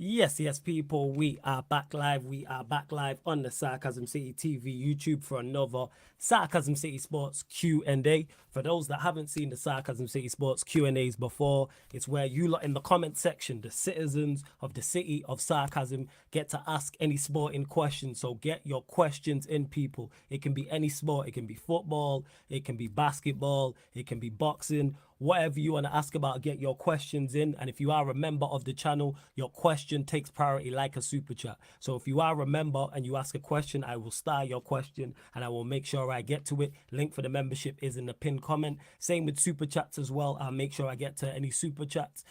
Yes, people, we are back live. We are back live on the Sarcasm City TV YouTube for another Sarcasm City Sports Q&A. For those that haven't seen the Sarcasm City Sports Q&As before, it's where you lot in the comment section, the citizens of the city of Sarcasm, get to ask any sporting questions. So get your questions in, people. It can be any sport. It can be football. It can be basketball. It can be boxing. Whatever you want to ask about, get your questions in. And if you are a member of the channel, your question takes priority like a super chat. So if you are a member and you ask a question, I will star your question and I will make sure I get to it. Link for the membership is in the pinned comment. Same with super chats as well. I'll make sure I get to any super chats.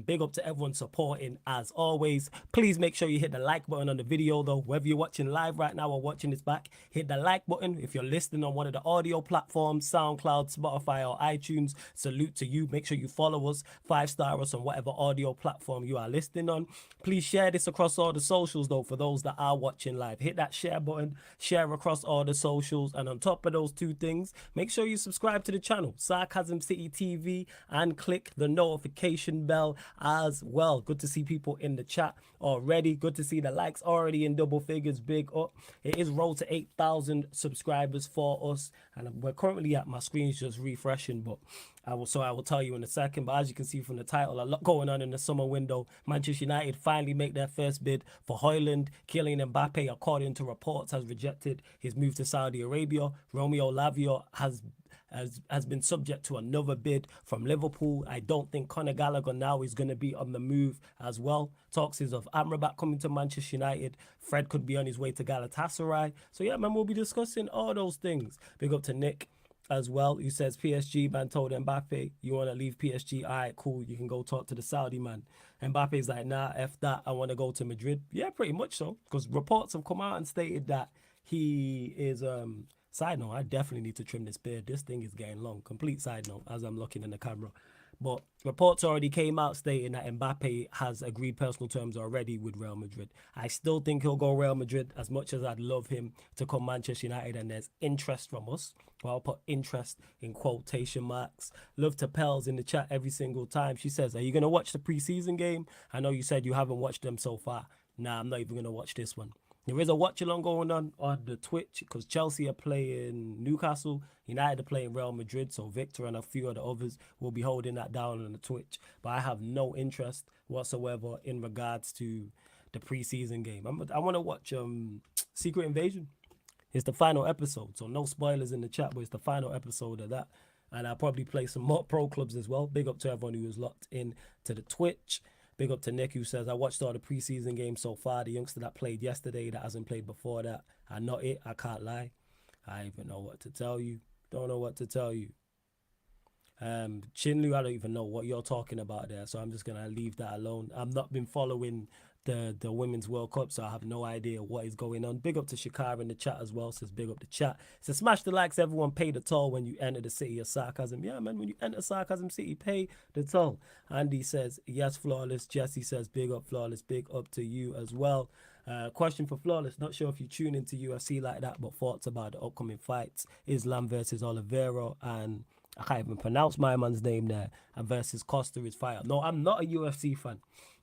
Big up to everyone supporting as always. Please make sure you hit the like button on the video though. Whether you're watching live right now or watching this back, hit the like button. If you're listening on one of the audio platforms, SoundCloud, Spotify or iTunes, salute to you. Make sure you follow us, 5-star us on whatever audio platform you are listening on. Please share this across all the socials though for those that are watching live. Hit that share button, share across all the socials, and on top of those two things, make sure you subscribe to the channel, Sarcasm City TV, and click the notification bell as well. Good to see people in the chat already. Good to see the likes already in double figures. Big up. It is rolled to 8,000 subscribers for us, and we're currently at, my screen's just refreshing, but I will tell you in a second. But as you can see from the title, a lot going on in the summer window. Manchester United finally make their first bid for HOJLUND. KYLIAN MBAPPE, according to reports, has rejected his move to Saudi Arabia. Romeo Lavia has been subject to another bid from Liverpool. I don't think Conor Gallagher now is going to be on the move as well. Talks is of Amrabat coming to Manchester United. Fred could be on his way to Galatasaray. So yeah, man, we'll be discussing all those things. Big up to Nick as well. He says PSG man told Mbappe, you want to leave PSG? All right, cool. You can go talk to the Saudi man. Mbappe's like, nah, F that. I want to go to Madrid. Yeah, pretty much so. Because reports have come out and stated that he is... Side note, I definitely need to trim this beard. This thing is getting long. Complete side note as I'm looking in the camera. But reports already came out stating that Mbappe has agreed personal terms already with Real Madrid. I still think he'll go Real Madrid, as much as I'd love him to come Manchester United, and there's interest from us. Well, I'll put interest in quotation marks. Love to Pels in the chat every single time. She says, are you going to watch the preseason game? I know you said you haven't watched them so far. Nah, I'm not even going to watch this one. There is a watch-along going on the Twitch because Chelsea are playing Newcastle, United are playing Real Madrid, so Victor and a few of the others will be holding that down on the Twitch. But I have no interest whatsoever in regards to the preseason game. I want to watch Secret Invasion. It's the final episode, so no spoilers in the chat, but it's the final episode of that. And I'll probably play some more pro clubs as well. Big up to everyone who was locked in to the Twitch. Big up to Nick, who says, I watched all the preseason games so far. The youngster that played yesterday that hasn't played before that. I know it. I can't lie. I even know what to tell you. Don't know what to tell you. Chinlu, I don't even know what you're talking about there, so I'm just going to leave that alone. I've not been following the Women's World Cup, so I have no idea what is going on. Big up to Shakara in the chat as well. Says big up the chat. So smash the likes. Everyone pay the toll when you enter the city of Sarcasm. Yeah, man, when you enter Sarcasm City, pay the toll. Andy says, yes, Flawless. Jesse says, big up, Flawless. Big up to you as well. Question for Flawless. Not sure if you tune into UFC like that, but thoughts about the upcoming fights. Islam versus Oliveira, and I can't even pronounce my man's name there, and versus Costa is fighter. No, I'm not a UFC fan.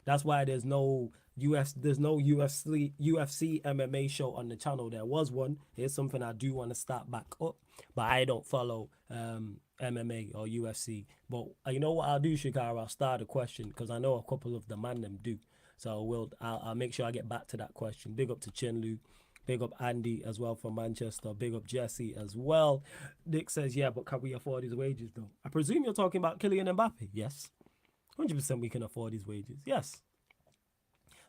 That's why there's no UFC MMA show on the channel. There was one. Here's something I do want to start back up, but I don't follow MMA or UFC. But you know what I'll do, Shikara? I'll start a question because I know a couple of the man them do. So I'll make sure I get back to that question. Big up to Chinlu. Big up Andy as well from Manchester. Big up Jesse as well. Nick says, yeah, but can we afford his wages though? I presume you're talking about Kylian Mbappe. Yes. 100% we can afford his wages. Yes.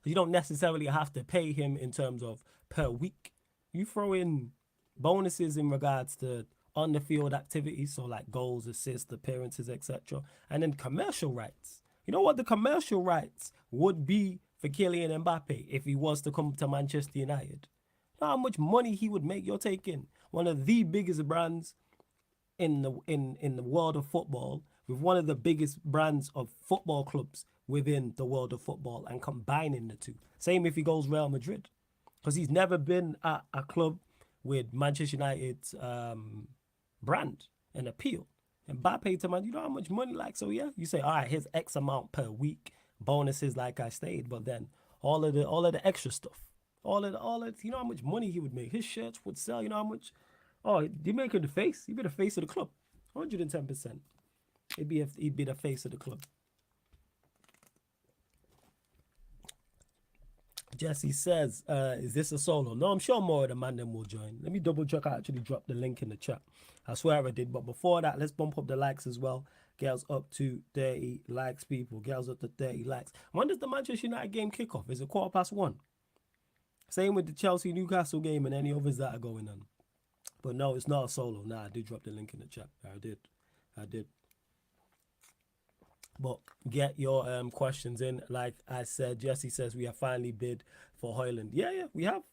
You don't necessarily have to pay him in terms of per week. You throw in bonuses in regards to on the field activities, so like goals, assists, appearances, etc. And then commercial rights. You know what the commercial rights would be for Kylian Mbappe if he was to come to Manchester United? You know how much money he would make. You're taking one of the biggest brands in the world of football with one of the biggest brands of football clubs within the world of football and combining the two. Same if he goes Real Madrid, because he's never been at a club with Manchester United's brand and appeal. Mbappe to man, you know how much money, like, so yeah, you say, all right, here's X amount per week, bonuses like I stated, but then all of the extra stuff. You know how much money he would make. His shirts would sell, you know how much. Oh, you make him the face. He'd be the face of the club. 110%. He'd be the face of the club. Jesse says, is this a solo? No, I'm sure more of the man them will join. Let me double check. I actually dropped the link in the chat. I swear I did. But before that, let's bump up the likes as well. Girls up to 30 likes, people. Girls up to 30 likes. When does the Manchester United game kick off? Is it 1:15? Same with the Chelsea-Newcastle game and any others that are going on. But no, it's not a solo. Nah, I did drop the link in the chat. I did. But get your questions in. Like I said, Jesse says we have finally bid for HOJLUND. Yeah, we have.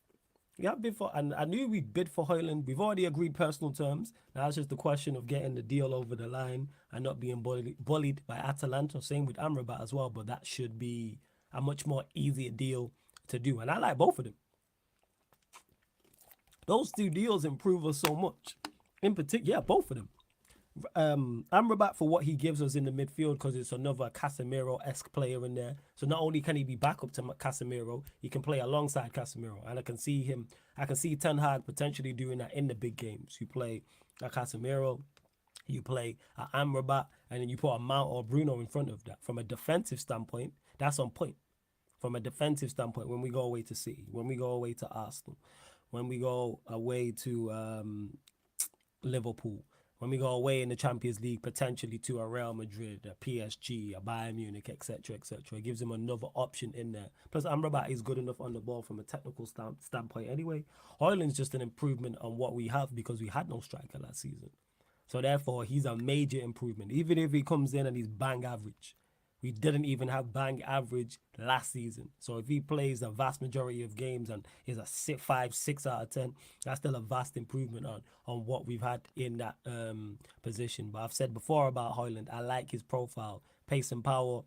We have bid for, and I knew we'd bid for HOJLUND. We've already agreed personal terms. Now it's just the question of getting the deal over the line and not being bullied by Atalanta. Same with Amrabat as well, but that should be a much more easier deal to do. And I like both of them. Those two deals improve us so much. In particular, yeah, both of them. Amrabat for what he gives us in the midfield, because it's another Casemiro-esque player in there. So not only can he be backup to Casemiro, he can play alongside Casemiro. And I can see Ten Hag potentially doing that in the big games. You play a Casemiro, you play a Amrabat, and then you put a Mount or Bruno in front of that. From a defensive standpoint, that's on point. From a defensive standpoint, when we go away to City, when we go away to Arsenal, when we go away to Liverpool, when we go away in the Champions League, potentially to a Real Madrid, a PSG, a Bayern Munich, etc., etc. It gives him another option in there. Plus, Amrabat is good enough on the ball from a technical standpoint anyway. HOJLUND's just an improvement on what we have because we had no striker last season. So therefore, he's a major improvement. Even if he comes in and he's bang average. We didn't even have bang average last season. So if he plays the vast majority of games and is a 5, 6 out of 10, that's still a vast improvement on what we've had in that position. But I've said before about HOJLUND, I like his profile. Pace and power,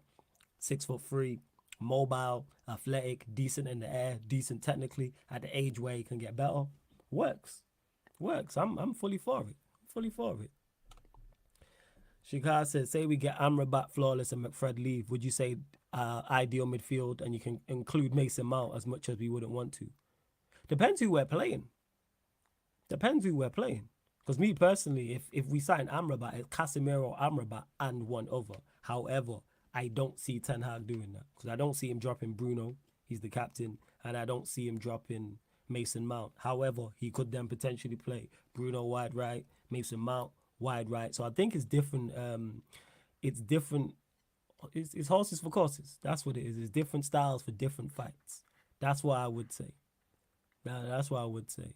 6'3", mobile, athletic, decent in the air, decent technically, at the age where he can get better. Works. I'm fully for it. Shikar says, say we get Amrabat, Flawless, and McFred leave. Would you say ideal midfield and you can include Mason Mount as much as we wouldn't want to? Depends who we're playing. Because me personally, if we sign Amrabat, it's Casemiro, Amrabat, and one other. However, I don't see Ten Hag doing that. Because I don't see him dropping Bruno. He's the captain. And I don't see him dropping Mason Mount. However, he could then potentially play Bruno wide right, Mason Mount wide right. So I think it's different. It's different. It's horses for courses. That's what it is. It's different styles for different fights. That's what I would say. That's what I would say.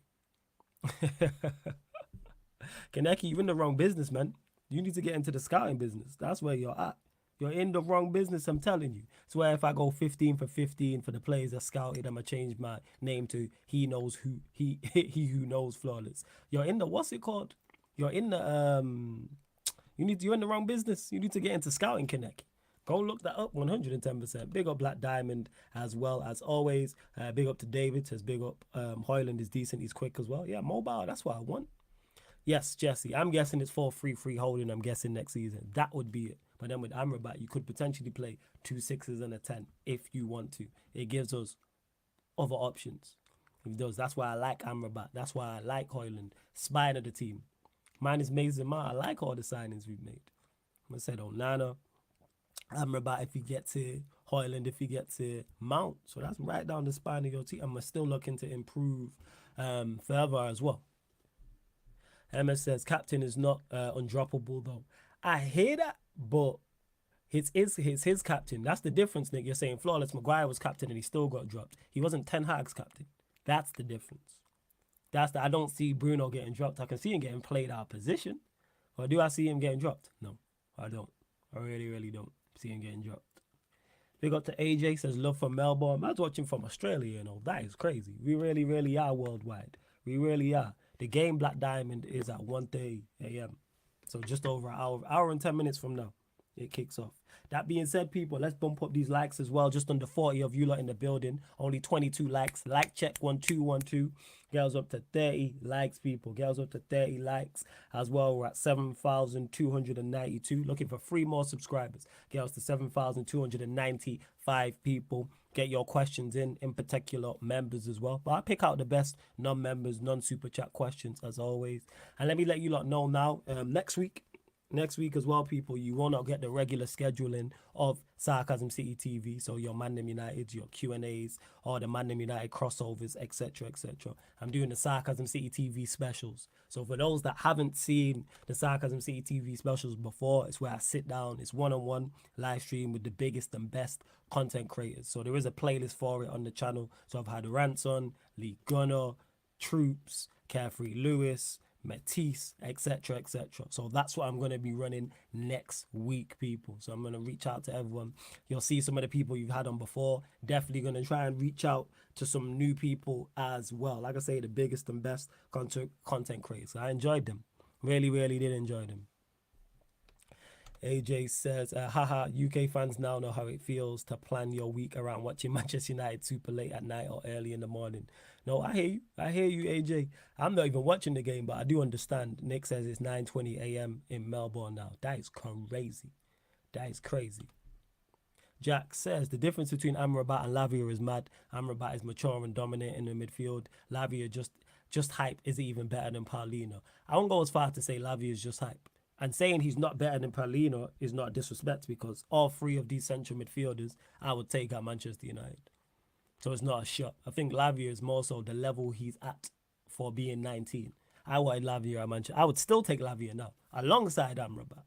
Kaneki, you're in the wrong business, man. You need to get into the scouting business. That's where you're at. You're in the wrong business, I'm telling you. It's where if I go 15 for 15 for the players that scouted, I'm going to change my name to he knows who, he who knows Flawless. You're in the, what's it called? You're in the, you're in the wrong business. You need to get into scouting, Kaneki. Go look that up, 110%. Big up Black Diamond as well as always. Big up to David, says big up. HOJLUND is decent, he's quick as well. Yeah, mobile, that's what I want. Yes, Jesse, I'm guessing it's 4-3-3 holding, I'm guessing next season. That would be it. But then with Amrabat, you could potentially play 2 6s and a 10 if you want to. It gives us other options. It does. That's why I like Amrabat. That's why I like HOJLUND. Spine of the team. Mine is Mason Mount. I like all the signings we've made. I said Onana, Amrabat if you get to HOJLUND, if you get to Mount. So that's right down the spine of your team. I'm still looking to improve further as well. Emma says captain is not undroppable though. I hear that, but it's his captain. That's the difference, Nick. You're saying Flawless Maguire was captain and he still got dropped. He wasn't Ten Hag's captain. That's the difference. I don't see Bruno getting dropped. I can see him getting played out of position. Or do I see him getting dropped? No, I don't. I really, really don't see him getting dropped. Big up to AJ, says love from Melbourne. Man's watching from Australia, you know. That is crazy. We really, really are worldwide. We really are. The game Black Diamond is at 1:30 a.m. So just over an hour and 10 minutes from now. it kicks off. That being said, people, let's bump up these likes as well. Just under 40 of you lot in the building. Only 22 likes. Like check 1212. Girls up to 30 likes, people. Girls up to 30 likes as well. We're at 7,292. Looking for 3 more subscribers. Girls to 7,295 people. Get your questions in particular members as well. But I pick out the best non-members, non-super chat questions as always. And let me let you lot know now, next week as well, people, you will not get the regular scheduling of Sarcasm City TV. So your Man Them United, your Q&As, or the Man Them United crossovers, etc., etc. I'm doing the Sarcasm City TV specials. So for those that haven't seen the Sarcasm City TV specials before, it's where I sit down. It's one-on-one live stream with the biggest and best content creators. So there is a playlist for it on the channel. So I've had Rants on, Lee Gunner, Troops, Carefree Lewis, Matisse, etc., etc. So that's what I'm going to be running next week, people. So I'm going to reach out to everyone. You'll see some of the people you've had on before. Definitely going to try and reach out to some new people as well. Like I say, the biggest and best content creators. I enjoyed them. Really, really did enjoy them. AJ says, haha, UK fans now know how it feels to plan your week around watching Manchester United super late at night or early in the morning. No, I hear you. I hear you, AJ. I'm not even watching the game, but I do understand. Nick says it's 9:20 a.m. in Melbourne now. That is crazy. That is crazy. Jack says the difference between Amrabat and Lavia is mad. Amrabat is mature and dominant in the midfield. Lavia just hype. Is he even better than Paulino? I won't go as far to say Lavia is just hype. And saying he's not better than Paulino is not disrespect, because all 3 of these central midfielders I would take at Manchester United. So it's not a shot. I think Lavia is more so the level he's at for being 19. I wanted Lavia at Manchester. I would still take Lavia now, alongside Amrabat.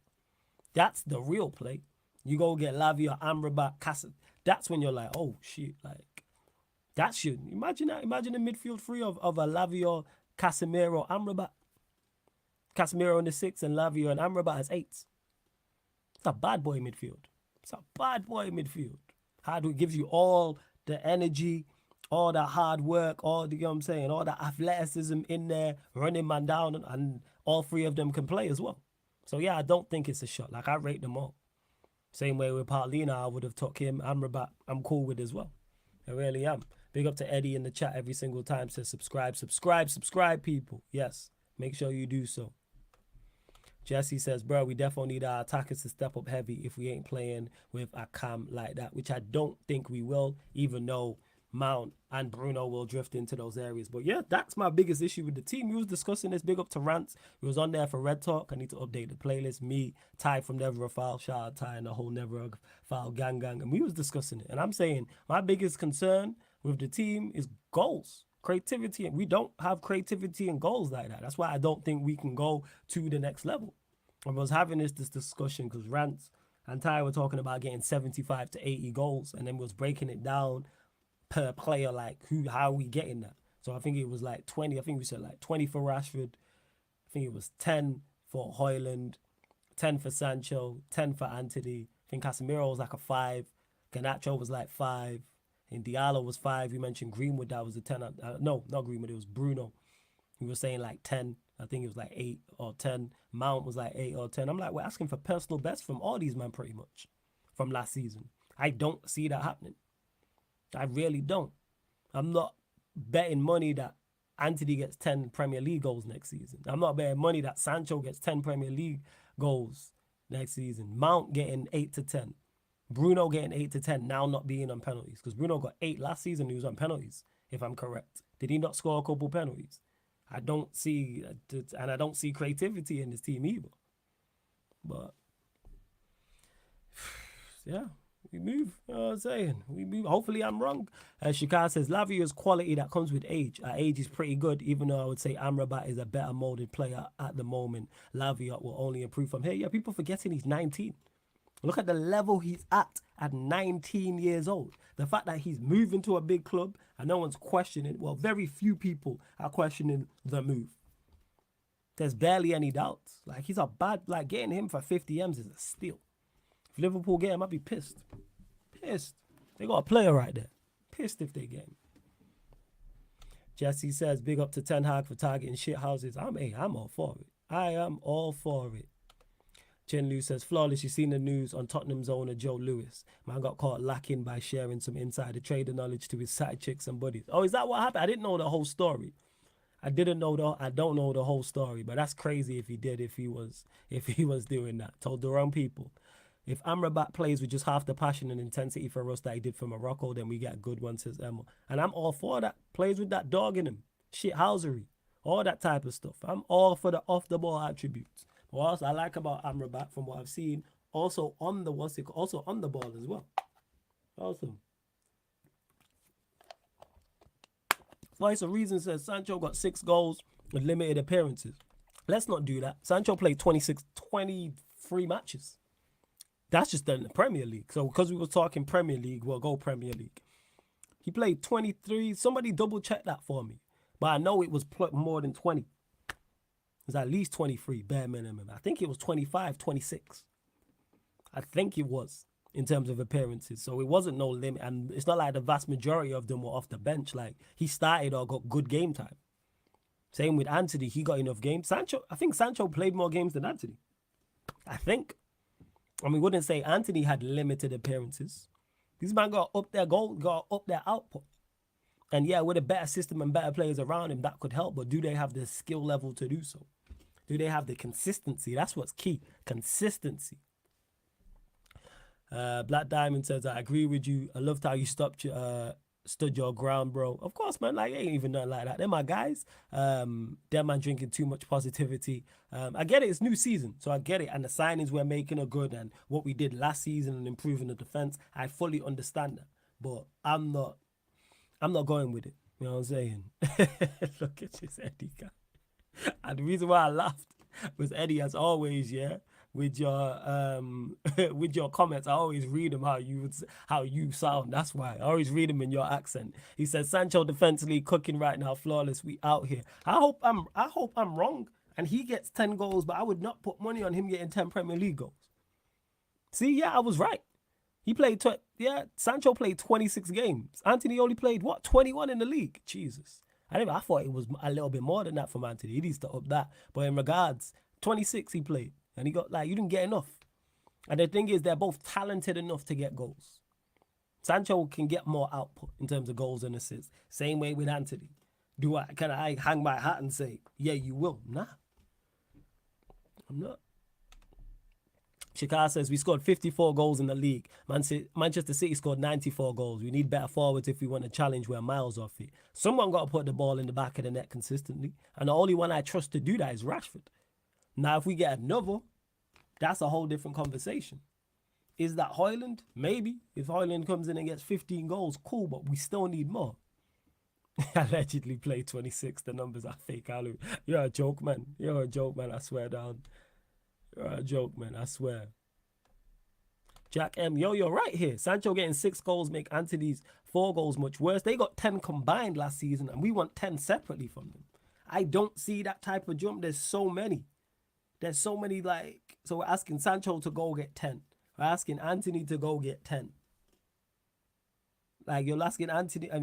That's the real play. You go get Lavia, Amrabat, Casa. That's when you're like, oh shit, like that should imagine that. Imagine a midfield 3 of a Lavia, Casemiro, Amrabat. Casemiro in the 6 and Lavia and Amrabat as 8s. It's a bad boy midfield. It's a bad boy midfield. Hard gives you all the energy, all the hard work, all the, you know what I'm saying, all the athleticism in there, running man down, and all 3 of them can play as well. So yeah, I don't think it's a shot. Like, I rate them all. Same way with Paulina, I would have took him. Amrabat, I'm cool with as well. I really am. Big up to Eddie in the chat every single time. Says subscribe, people. Yes, make sure you do so. Jesse says, bro, we definitely need our attackers to step up heavy if we ain't playing with a cam like that, which I don't think we will, even though Mount and Bruno will drift into those areas. But yeah, that's my biggest issue with the team. We was discussing this. Big up to Rants. He was on there for Red Talk. I need to update the playlist. Me, Ty from Never a Foul, shout out Ty and the whole Never a Foul gang. And we was discussing it. And I'm saying my biggest concern with the team is goals. Creativity, and we don't have creativity and goals like that. That's why I don't think we can go to the next level. I was having this discussion because Rants and Ty were talking about getting 75 to 80 goals, and then we was breaking it down per player, like how are we getting that? So I think it was like 20. I think we said like 20 for Rashford. I think it was 10 for HOJLUND, 10 for Sancho, 10 for Antony. I think Casemiro was like a 5. Garnacho was like 5. And Diallo was 5. You mentioned Greenwood, that was a 10. No, not Greenwood, it was Bruno. He was saying like 10. I think it was like 8 or 10. Mount was like 8 or 10. I'm like, we're asking for personal best from all these men pretty much from last season. I don't see that happening. I really don't. I'm not betting money that Antony gets 10 Premier League goals next season. I'm not betting money that Sancho gets 10 Premier League goals next season. Mount getting 8 to 10. Bruno getting 8 to 10, now not being on penalties. Because Bruno got 8 last season, he was on penalties, if I'm correct. Did he not score a couple penalties? I don't see, and I don't see creativity in this team either. But, yeah, we move. You know what I'm saying? We move. Hopefully I'm wrong. Shikar says, Lavia's quality that comes with age. Our age is pretty good, even though I would say Amrabat is a better molded player at the moment. Lavia will only improve from here. Yeah, people forgetting he's 19. Look at the level he's at 19 years old. The fact that he's moving to a big club and no one's questioning, well, very few people are questioning the move. There's barely any doubts. Like, he's a bad, like, getting him for 50 M's is a steal. If Liverpool get him, I'd be pissed. Pissed. They got a player right there. Pissed if they get him. Jesse says, big up to Ten Hag for targeting shit houses. I'm all for it. I am all for it. Chen Liu says, flawless, you seen the news on Tottenham's owner Joe Lewis. Man got caught lacking by sharing some insider trader knowledge to his side chicks and buddies. Oh, is that what happened? I didn't know the whole story. I don't know the whole story, but that's crazy if he did, if he was doing that. Told the wrong people. If Amrabat plays with just half the passion and intensity for us that he did for Morocco, then we get a good one, says Emma. And I'm all for that. Plays with that dog in him. Shithousery. All that type of stuff. I'm all for the off-the-ball attributes. But what else I like about Amrabat, from what I've seen, also on the ball as well. Awesome. Voice of Reason says Sancho got 6 goals with limited appearances. Let's not do that. Sancho played 23 matches. That's just in the Premier League. So because we were talking Premier League, we'll go Premier League. He played 23. Somebody double check that for me. But I know it was more than 20. It was at least 23, bare minimum. I think it was 25, 26. I think it was, in terms of appearances. So it wasn't no limit. And it's not like the vast majority of them were off the bench. Like, he started or got good game time. Same with Anthony. He got enough games. I think Sancho played more games than Anthony. I think. I mean, wouldn't say Anthony had limited appearances. These man got up their goal, got up their output. And yeah, with a better system and better players around him, that could help. But do they have the skill level to do so? Do they have the consistency? That's what's key. Consistency. Black Diamond says, I agree with you. I loved how you stood your ground, bro. Of course, man. Like, ain't even nothing like that. They're my guys. Them man drinking too much positivity. I get it. It's new season, so I get it. And the signings we're making are good. And what we did last season and improving the defense, I fully understand that. But I'm not going with it. You know what I'm saying? Look at this Eddie guy. And the reason why I laughed was Eddie, as always, yeah, with your with your comments, I always read them how you sound. That's why I always read them in your accent. He says Sancho Defense League cooking right now, flawless. We out here. I hope I'm wrong and he gets 10 goals, but I would not put money on him getting 10 Premier League goals. See, yeah, I was right. He played Sancho played 26 games. Anthony only played 21 in the league. Jesus. I thought it was a little bit more than that from Anthony. He needs to up that. But in regards, 26 he played. And he got, you didn't get enough. And the thing is, they're both talented enough to get goals. Sancho can get more output in terms of goals and assists. Same way with Anthony. Can I hang my hat and say, yeah, you will? Nah. I'm not. Shikar says, we scored 54 goals in the league. Manchester City scored 94 goals. We need better forwards if we want to challenge. We're miles off it. Someone got to put the ball in the back of the net consistently. And the only one I trust to do that is Rashford. Now, if we get another, that's a whole different conversation. Is that HOJLUND? Maybe. If HOJLUND comes in and gets 15 goals, cool, but we still need more. Allegedly played 26. The numbers are fake. You're a joke, man. You're a joke, man. I swear down. You're a joke, man. I swear. Jack M. You're right here. Sancho getting 6 goals make Anthony's 4 goals much worse. They got 10 combined last season, and we want 10 separately from them. I don't see that type of jump. There's so many. So we're asking Sancho to go get 10. We're asking Anthony to go get 10. You're asking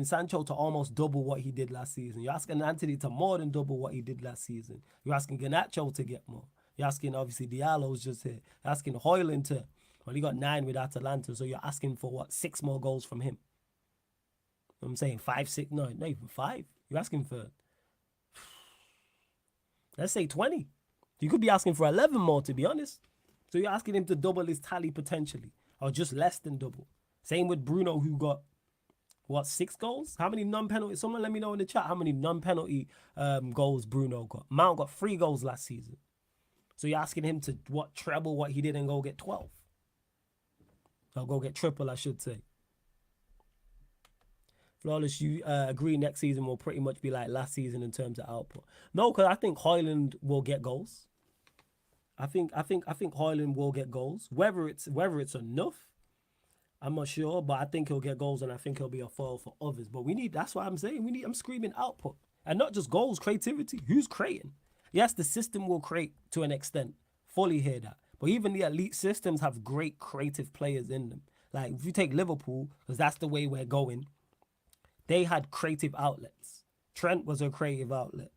Sancho to almost double what he did last season. You're asking Anthony to more than double what he did last season. You're asking Garnacho to get more. You're asking, obviously, Diallo's just here. You're asking HOJLUND to, he got 9 with Atalanta, so you're asking for, 6 more goals from him? I'm saying 5, 6, no, not even 5. You're asking for, let's say 20. You could be asking for 11 more, to be honest. So you're asking him to double his tally potentially, or just less than double. Same with Bruno, who got, 6 goals? How many non-penalty? Someone let me know in the chat how many non-penalty goals Bruno got. Mount got 3 goals last season. So you're asking him to, treble what he did and go get 12? Or go get triple, I should say. Flawless, you agree next season will pretty much be like last season in terms of output? No, because I think HOJLUND will get goals. I think HOJLUND will get goals. Whether it's enough, I'm not sure, but I think he'll get goals and I think he'll be a foil for others. But that's what I'm saying. I'm screaming output. And not just goals, creativity. Who's creating? Yes, the system will create to an extent. Fully hear that. But even the elite systems have great creative players in them. Like, if you take Liverpool, because that's the way we're going, they had creative outlets. Trent was a creative outlet.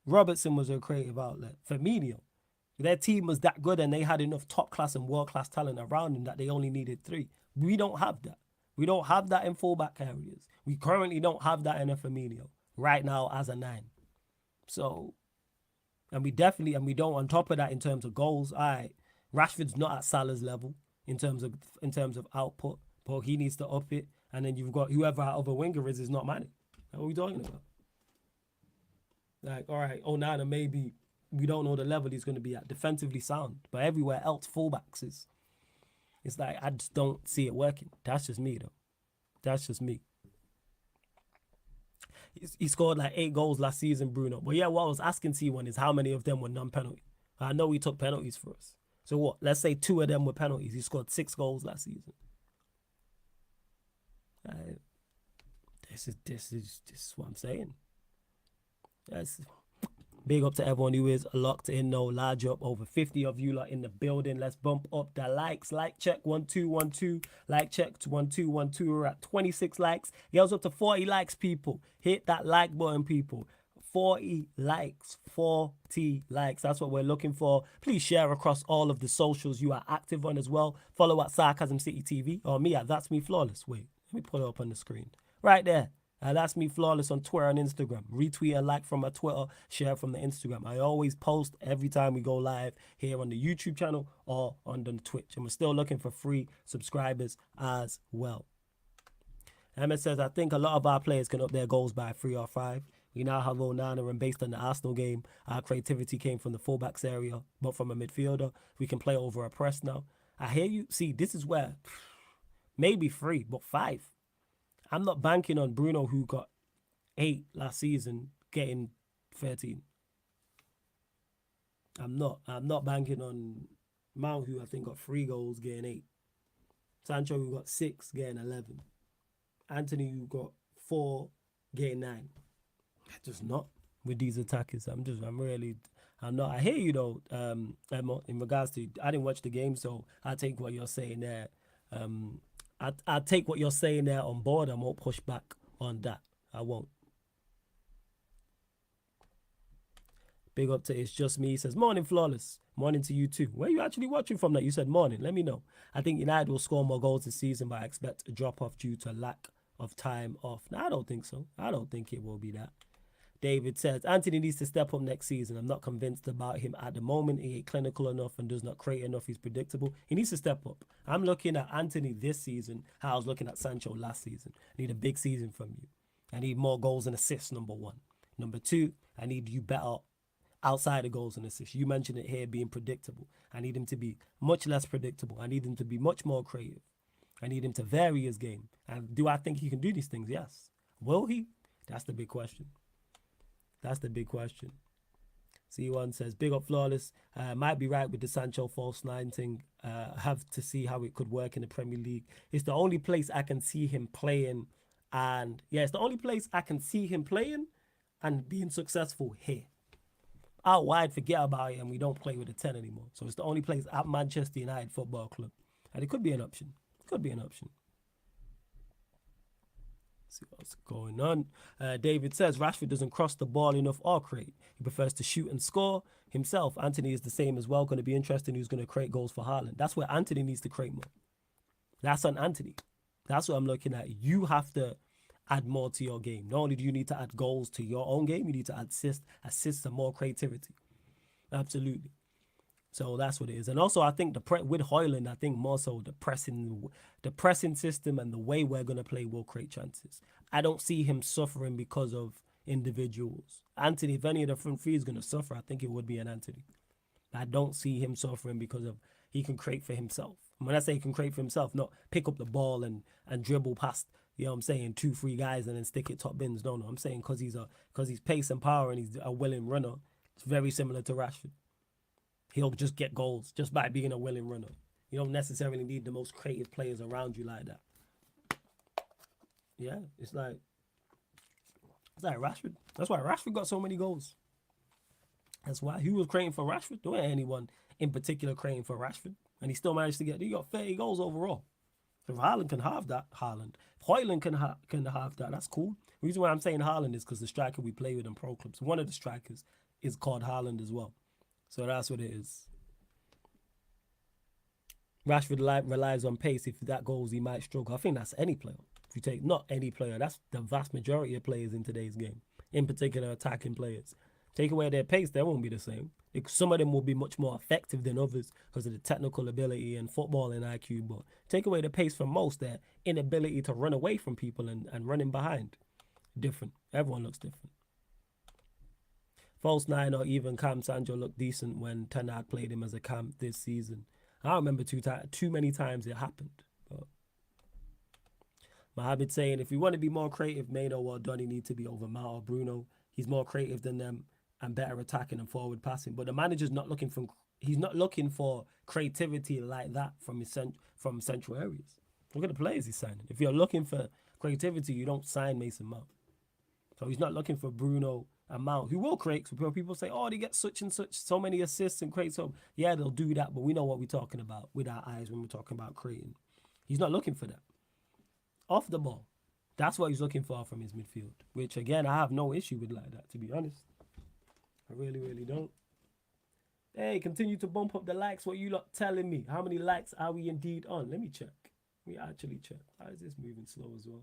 Robertson was a creative outlet. Firmino. Their team was that good and they had enough top class and world class talent around them that they only needed 3. We don't have that. We don't have that in fullback areas. We currently don't have that in a Firmino right now as a 9. So, and we don't, on top of that, in terms of goals, Rashford's not at Salah's level in terms of output, but he needs to up it. And then you've got whoever our other winger is not Mane. What are we talking about? Like, all right, Onana, maybe we don't know the level he's going to be at, defensively sound, but everywhere else, fullbacks it's like I just don't see it working. That's just me, though. That's just me. He scored like 8 goals last season, Bruno. But yeah, what I was asking C1 is how many of them were non-penalty. I know he took penalties for us. So what? Let's say 2 of them were penalties. He scored 6 goals last season. This is what I'm saying. Yes. Big up to everyone who is locked in, no large up. Over 50 of you lot in the building. Let's bump up the likes. Like check 1212. Like check 1212. We're at 26 likes. Girls up to 40 likes, people. Hit that like button, people. 40 likes. 40 likes. That's what we're looking for. Please share across all of the socials you are active on as well. Follow at Sarcasm City TV or me at That's Me Flawless. Wait, let me put it up on the screen. Right there. That's Me Flawless on Twitter and Instagram. Retweet and like from my Twitter, share from the Instagram. I always post every time we go live here on the YouTube channel or on the Twitch. And we're still looking for free subscribers as well. Emmett says, I think a lot of our players can up their goals by 3 or 5. We now have Onana, and based on the Arsenal game, our creativity came from the fullbacks area, but from a midfielder, we can play over a press now. I hear you. See, this is where maybe 3, but 5. I'm not banking on Bruno, who got 8 last season, getting 13. I'm not banking on Mount, who I think got 3 goals, getting 8. Sancho, who got 6, getting 11. Anthony, who got 4, getting 9. Just not with these attackers. I'm not. I hear you though, Emma, in regards to, I didn't watch the game, so I take what you're saying there. I take what you're saying there on board. I won't push back on that. I won't. Big up to It's Just Me. He says, morning, Flawless. Morning to you too. Where are you actually watching from that? You said morning. Let me know. I think United will score more goals this season, but I expect a drop-off due to lack of time off. No, I don't think so. I don't think it will be that. David says, Anthony needs to step up next season. I'm not convinced about him at the moment. He ain't clinical enough and does not create enough. He's predictable. He needs to step up. I'm looking at Anthony this season, how I was looking at Sancho last season. I need a big season from you. I need more goals and assists, number 1. Number 2, I need you better outside of goals and assists. You mentioned it here, being predictable. I need him to be much less predictable. I need him to be much more creative. I need him to vary his game. And do I think he can do these things? Yes. Will he? That's the big question. That's the big question. C1 says, big up Flawless. Might be right with the Sancho false 9 thing. Have to see how it could work in the Premier League. It's the only place I can see him playing. And yeah, it's the only place I can see him playing and being successful here. Out wide, forget about it, and we don't play with a 10 anymore. So it's the only place at Manchester United Football Club. And it could be an option. Could be an option. See what's going on. David says Rashford doesn't cross the ball enough or create. He prefers to shoot and score himself. Anthony is the same as well. Going to be interesting who's going to create goals for HOJLUND. That's where Anthony needs to create more. That's on Anthony. That's what I'm looking at. You have to add more to your game. Not only do you need to add goals to your own game, you need to add assists and more creativity. Absolutely. So that's what it is. And also, I think with HOJLUND, I think more so the pressing system and the way we're going to play will create chances. I don't see him suffering because of individuals. Anthony, if any of the front three is going to suffer, I think it would be an Anthony. I don't see him suffering because of he can create for himself. When I say he can create for himself, not pick up the ball and dribble past, you know what I'm saying, 2-3 guys and then stick it top bins. No, I'm saying because he's pace and power and he's a willing runner. It's very similar to Rashford. He'll just get goals just by being a willing runner. You don't necessarily need the most creative players around you like that. Yeah, it's like Rashford. That's why Rashford got so many goals. That's why he was creating for Rashford. There wasn't anyone in particular creating for Rashford. And he still managed to he got 30 goals overall. If HOJLUND can have that, HOJLUND can have that, that's cool. The reason why I'm saying HOJLUND is because the striker we play with in pro clubs, one of the strikers is called HOJLUND as well. So that's what it is. Rashford relies on pace. If that goes, he might struggle. I think that's any player. If you take not any player, that's the vast majority of players in today's game, in particular attacking players. Take away their pace, they won't be the same. Some of them will be much more effective than others because of the technical ability and footballing IQ. But take away the pace from most, their inability to run away from people and running behind. Different. Everyone looks different. False nine or even Cam Sancho looked decent when Ten Hag played him as a cam this season. I don't remember too many times it happened. But Mohamed saying, if we want to be more creative, Maino or Donny need to be over Mount or Bruno. He's more creative than them and better attacking and forward passing. But the manager's not looking for creativity like that from central areas. Look at the players he's signing. If you're looking for creativity, you don't sign Mason Mount. So he's not looking for Bruno and Mount, who will create. So people say, oh, they get such and such, so many assists and create. So yeah, they'll do that, but we know what we're talking about with our eyes when we're talking about creating. He's not looking for that. Off the ball, that's what he's looking for from his midfield, which again, I have no issue with like that, to be honest. I really, really don't. Hey, continue to bump up the likes. What you lot telling me? How many likes are we indeed on? Let me check. We actually check. How is this moving slow as well?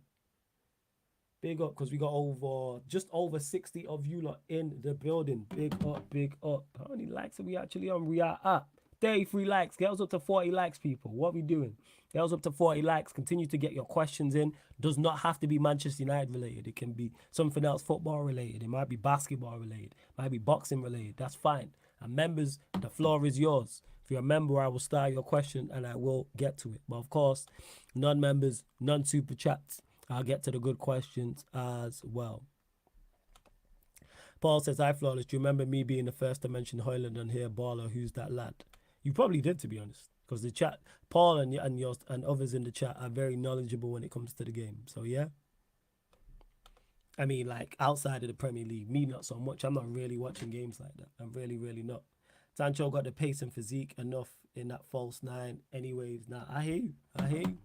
Big up, because we got just over 60 of you lot in the building. Big up, big up. How many likes are we actually on? We are at 33 likes. Get us up to 40 likes, people. What are we doing? Get us up to 40 likes. Continue to get your questions in. Does not have to be Manchester United related. It can be something else football related. It might be basketball related. It might be boxing related. That's fine. And members, the floor is yours. If you're a member, I will start your question and I will get to it. But of course, non-members, non-super chats, I'll get to the good questions as well. Paul says, hi, Flawless. Do you remember me being the first to mention HOJLUND on here? Baller, who's that lad? You probably did, to be honest. Because the chat, Paul and others in the chat are very knowledgeable when it comes to the game. So, yeah. I mean, like, outside of the Premier League, me not so much. I'm not really watching games like that. I'm really, really not. Sancho got the pace and physique enough in that false nine. Anyways, now, I hear you. I hear you.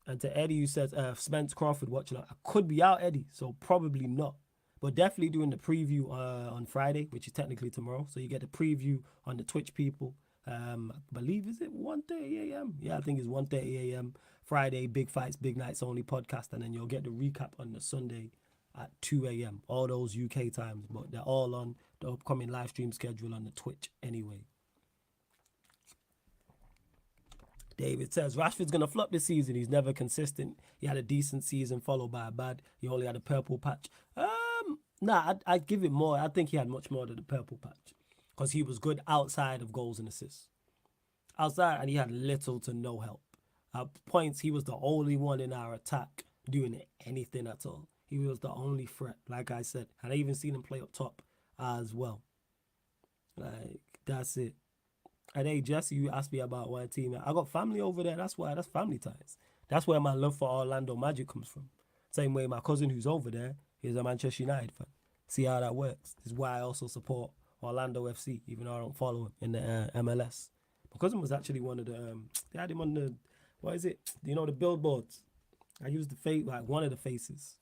And to Eddie, who says, Spence Crawford watching, I could be out, Eddie, so probably not. But definitely doing the preview on Friday, which is technically tomorrow. So you get the preview on the Twitch people. I believe, is it 1:30 a.m.? Yeah, I think it's 1:30 a.m. Friday, Big Fights, Big Nights Only podcast. And then you'll get the recap on the Sunday at 2 a.m. All those UK times. But they're all on the upcoming live stream schedule on the Twitch anyway. David says, Rashford's going to flop this season. He's never consistent. He had a decent season followed by a bad. He only had a purple patch. Nah, I'd give it more. I think he had much more than the purple patch because he was good outside of goals and assists. Outside, and he had little to no help. At points, he was the only one in our attack doing anything at all. He was the only threat, like I said. And I even seen him play up top as well. Like, that's it. And hey, Jesse, you asked me about one team. I got family over there. That's why. That's family ties. That's where my love for Orlando Magic comes from. Same way my cousin who's over there is a Manchester United fan. See how that works. This is why I also support Orlando FC, even though I don't follow him in the MLS. My cousin was actually one of the, they had him on the, what is it? You know, the billboards. I used the face, like one of the faces.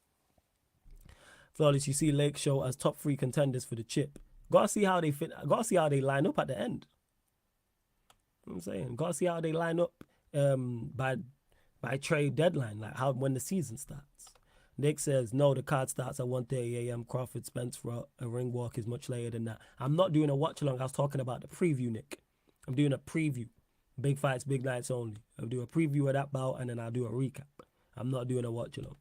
Flawless, you see Lake Show as top 3 contenders for the chip. Gotta see how they fit. Gotta see how they line up at the end. You know what I'm saying, gotta see how they line up by trade deadline, like how when the season starts. Nick says no, the card starts at 1:30 a.m. Crawford Spence for a ring walk is much later than that. I'm not doing a watch along. I was talking about the preview, Nick. I'm doing a preview. Big Fights, Big Nights Only. I'll do a preview of that bout and then I'll do a recap. I'm not doing a watch along.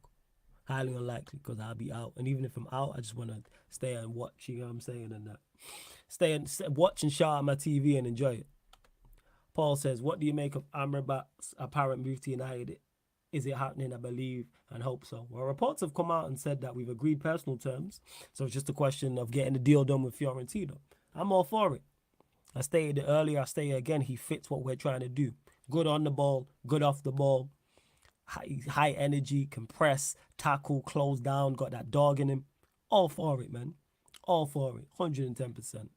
Highly unlikely because I'll be out. And even if I'm out, I just want to stay and watch, you know what I'm saying, and that. Stay and watch and shout at my TV and enjoy it. Paul says, what do you make of Amrabat's apparent move to United? Is it happening? I believe and hope so. Well, reports have come out and said that we've agreed personal terms. So it's just a question of getting the deal done with Fiorentina. I'm all for it. I stated it earlier. I say it again. He fits what we're trying to do. Good on the ball. Good off the ball. High energy. Compress. Tackle. Close down. Got that dog in him. All for it, man. All for it. 110%.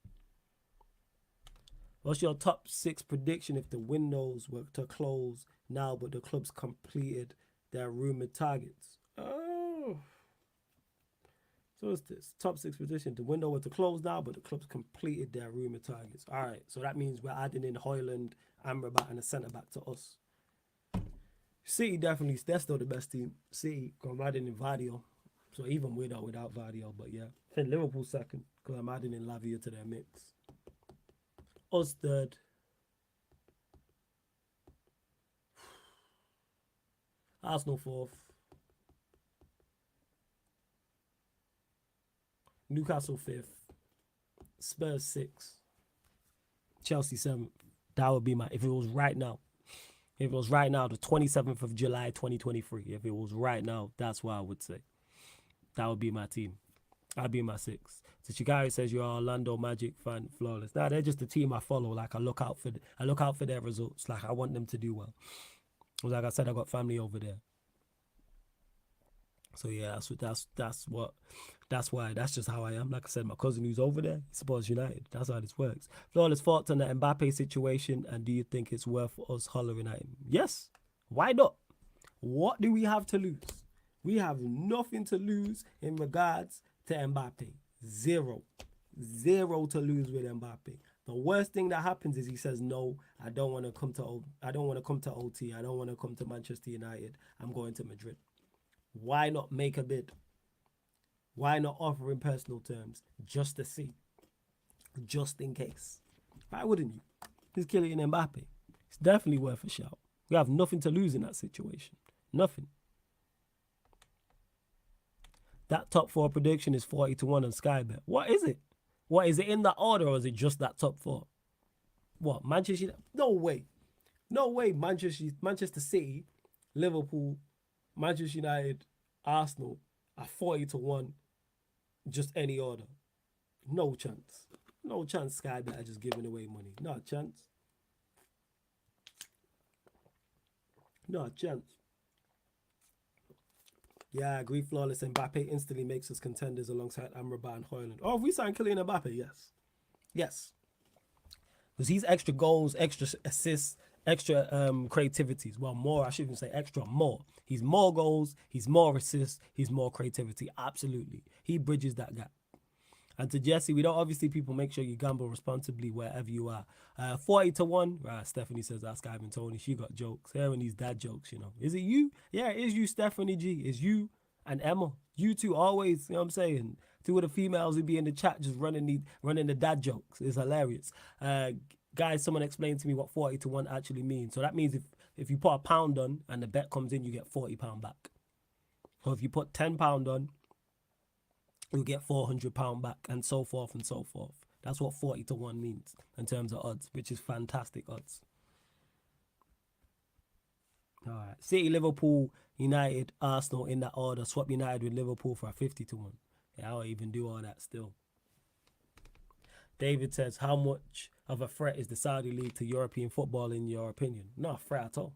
What's your top 6 prediction if the windows were to close now, but the clubs completed their rumored targets? Oh, it's So it's this top 6 position. The window was to close now, but the club's completed their rumour targets. All right, so that means we're adding in HOJLUND, Amrabat, and a centre back to us. City definitely, they're still the best team. City, I'm adding in Vardio. So even with or without Vardio, but yeah. I think Liverpool second, because I'm adding in Lavia to their mix. Us third. Arsenal fourth. Newcastle fifth. Spurs sixth. Chelsea seventh. That would be my, if it was right now. If it was right now, the 27th of July, 2023. If it was right now, that's what I would say. That would be my team. I'd be my sixth. So Chigari says you're an Orlando Magic fan, flawless. Nah, they're just the team I follow. Like I look out for their results. Like I want them to do well. Like I said, I got family over there. So yeah, that's why. That's just how I am. Like I said, my cousin who's over there, he supports United. That's how this works. Flawless thoughts on the MBAPPE situation, and do you think it's worth us hollering at him? Yes. Why not? What do we have to lose? We have nothing to lose in regards to Mbappe. Zero to lose with Mbappe. The worst thing that happens is he says, no, I don't want to come to OT. I don't want to come to Manchester United. I'm going to Madrid. Why not make a bid? Why not offer in personal terms just to see? Just in case. Why wouldn't you? He's Kylian Mbappe. It's definitely worth a shout. We have nothing to lose in that situation. Nothing. That top 4 prediction is 40-1 on Sky Bet. What is it? What is it in that order, or is it just that top 4? What, Manchester United? No way. No way Manchester City, Liverpool, Manchester United, Arsenal are 40-1, just any order. No chance. No chance Sky Bet are just giving away money. Not a chance. Not a chance. Yeah, I agree, flawless. Mbappe instantly makes us contenders alongside Amrabat and HOJLUND. Oh, if we sign Kylian Mbappe, yes. Yes. Because he's extra goals, extra assists, extra creativities. Well, more, I shouldn't say extra, more. He's more goals, he's more assists, he's more creativity. Absolutely. He bridges that gap. And to Jesse, we don't, obviously, people, make sure you gamble responsibly wherever you are. 40-1, right? Stephanie says, ask Ivan Tony. She got jokes. Hearing these dad jokes, you know. Is it you? Yeah, it is you, Stephanie G. It's you and Emma. You two always, you know what I'm saying? 2 of the females who be in the chat just running the dad jokes. It's hilarious. Guys, someone explained to me what 40-1 actually means. So that means if you put £1 on and the bet comes in, you get £40 back. Or if you put £10 on, you'll get £400 back, and so forth and so forth. That's what 40-1 means in terms of odds, which is fantastic odds. All right. City, Liverpool, United, Arsenal in that order. Swap United with Liverpool for a 50-1. Yeah, I'll even do all that still. David says, how much of a threat is the Saudi League to European football in your opinion? Not a threat at all.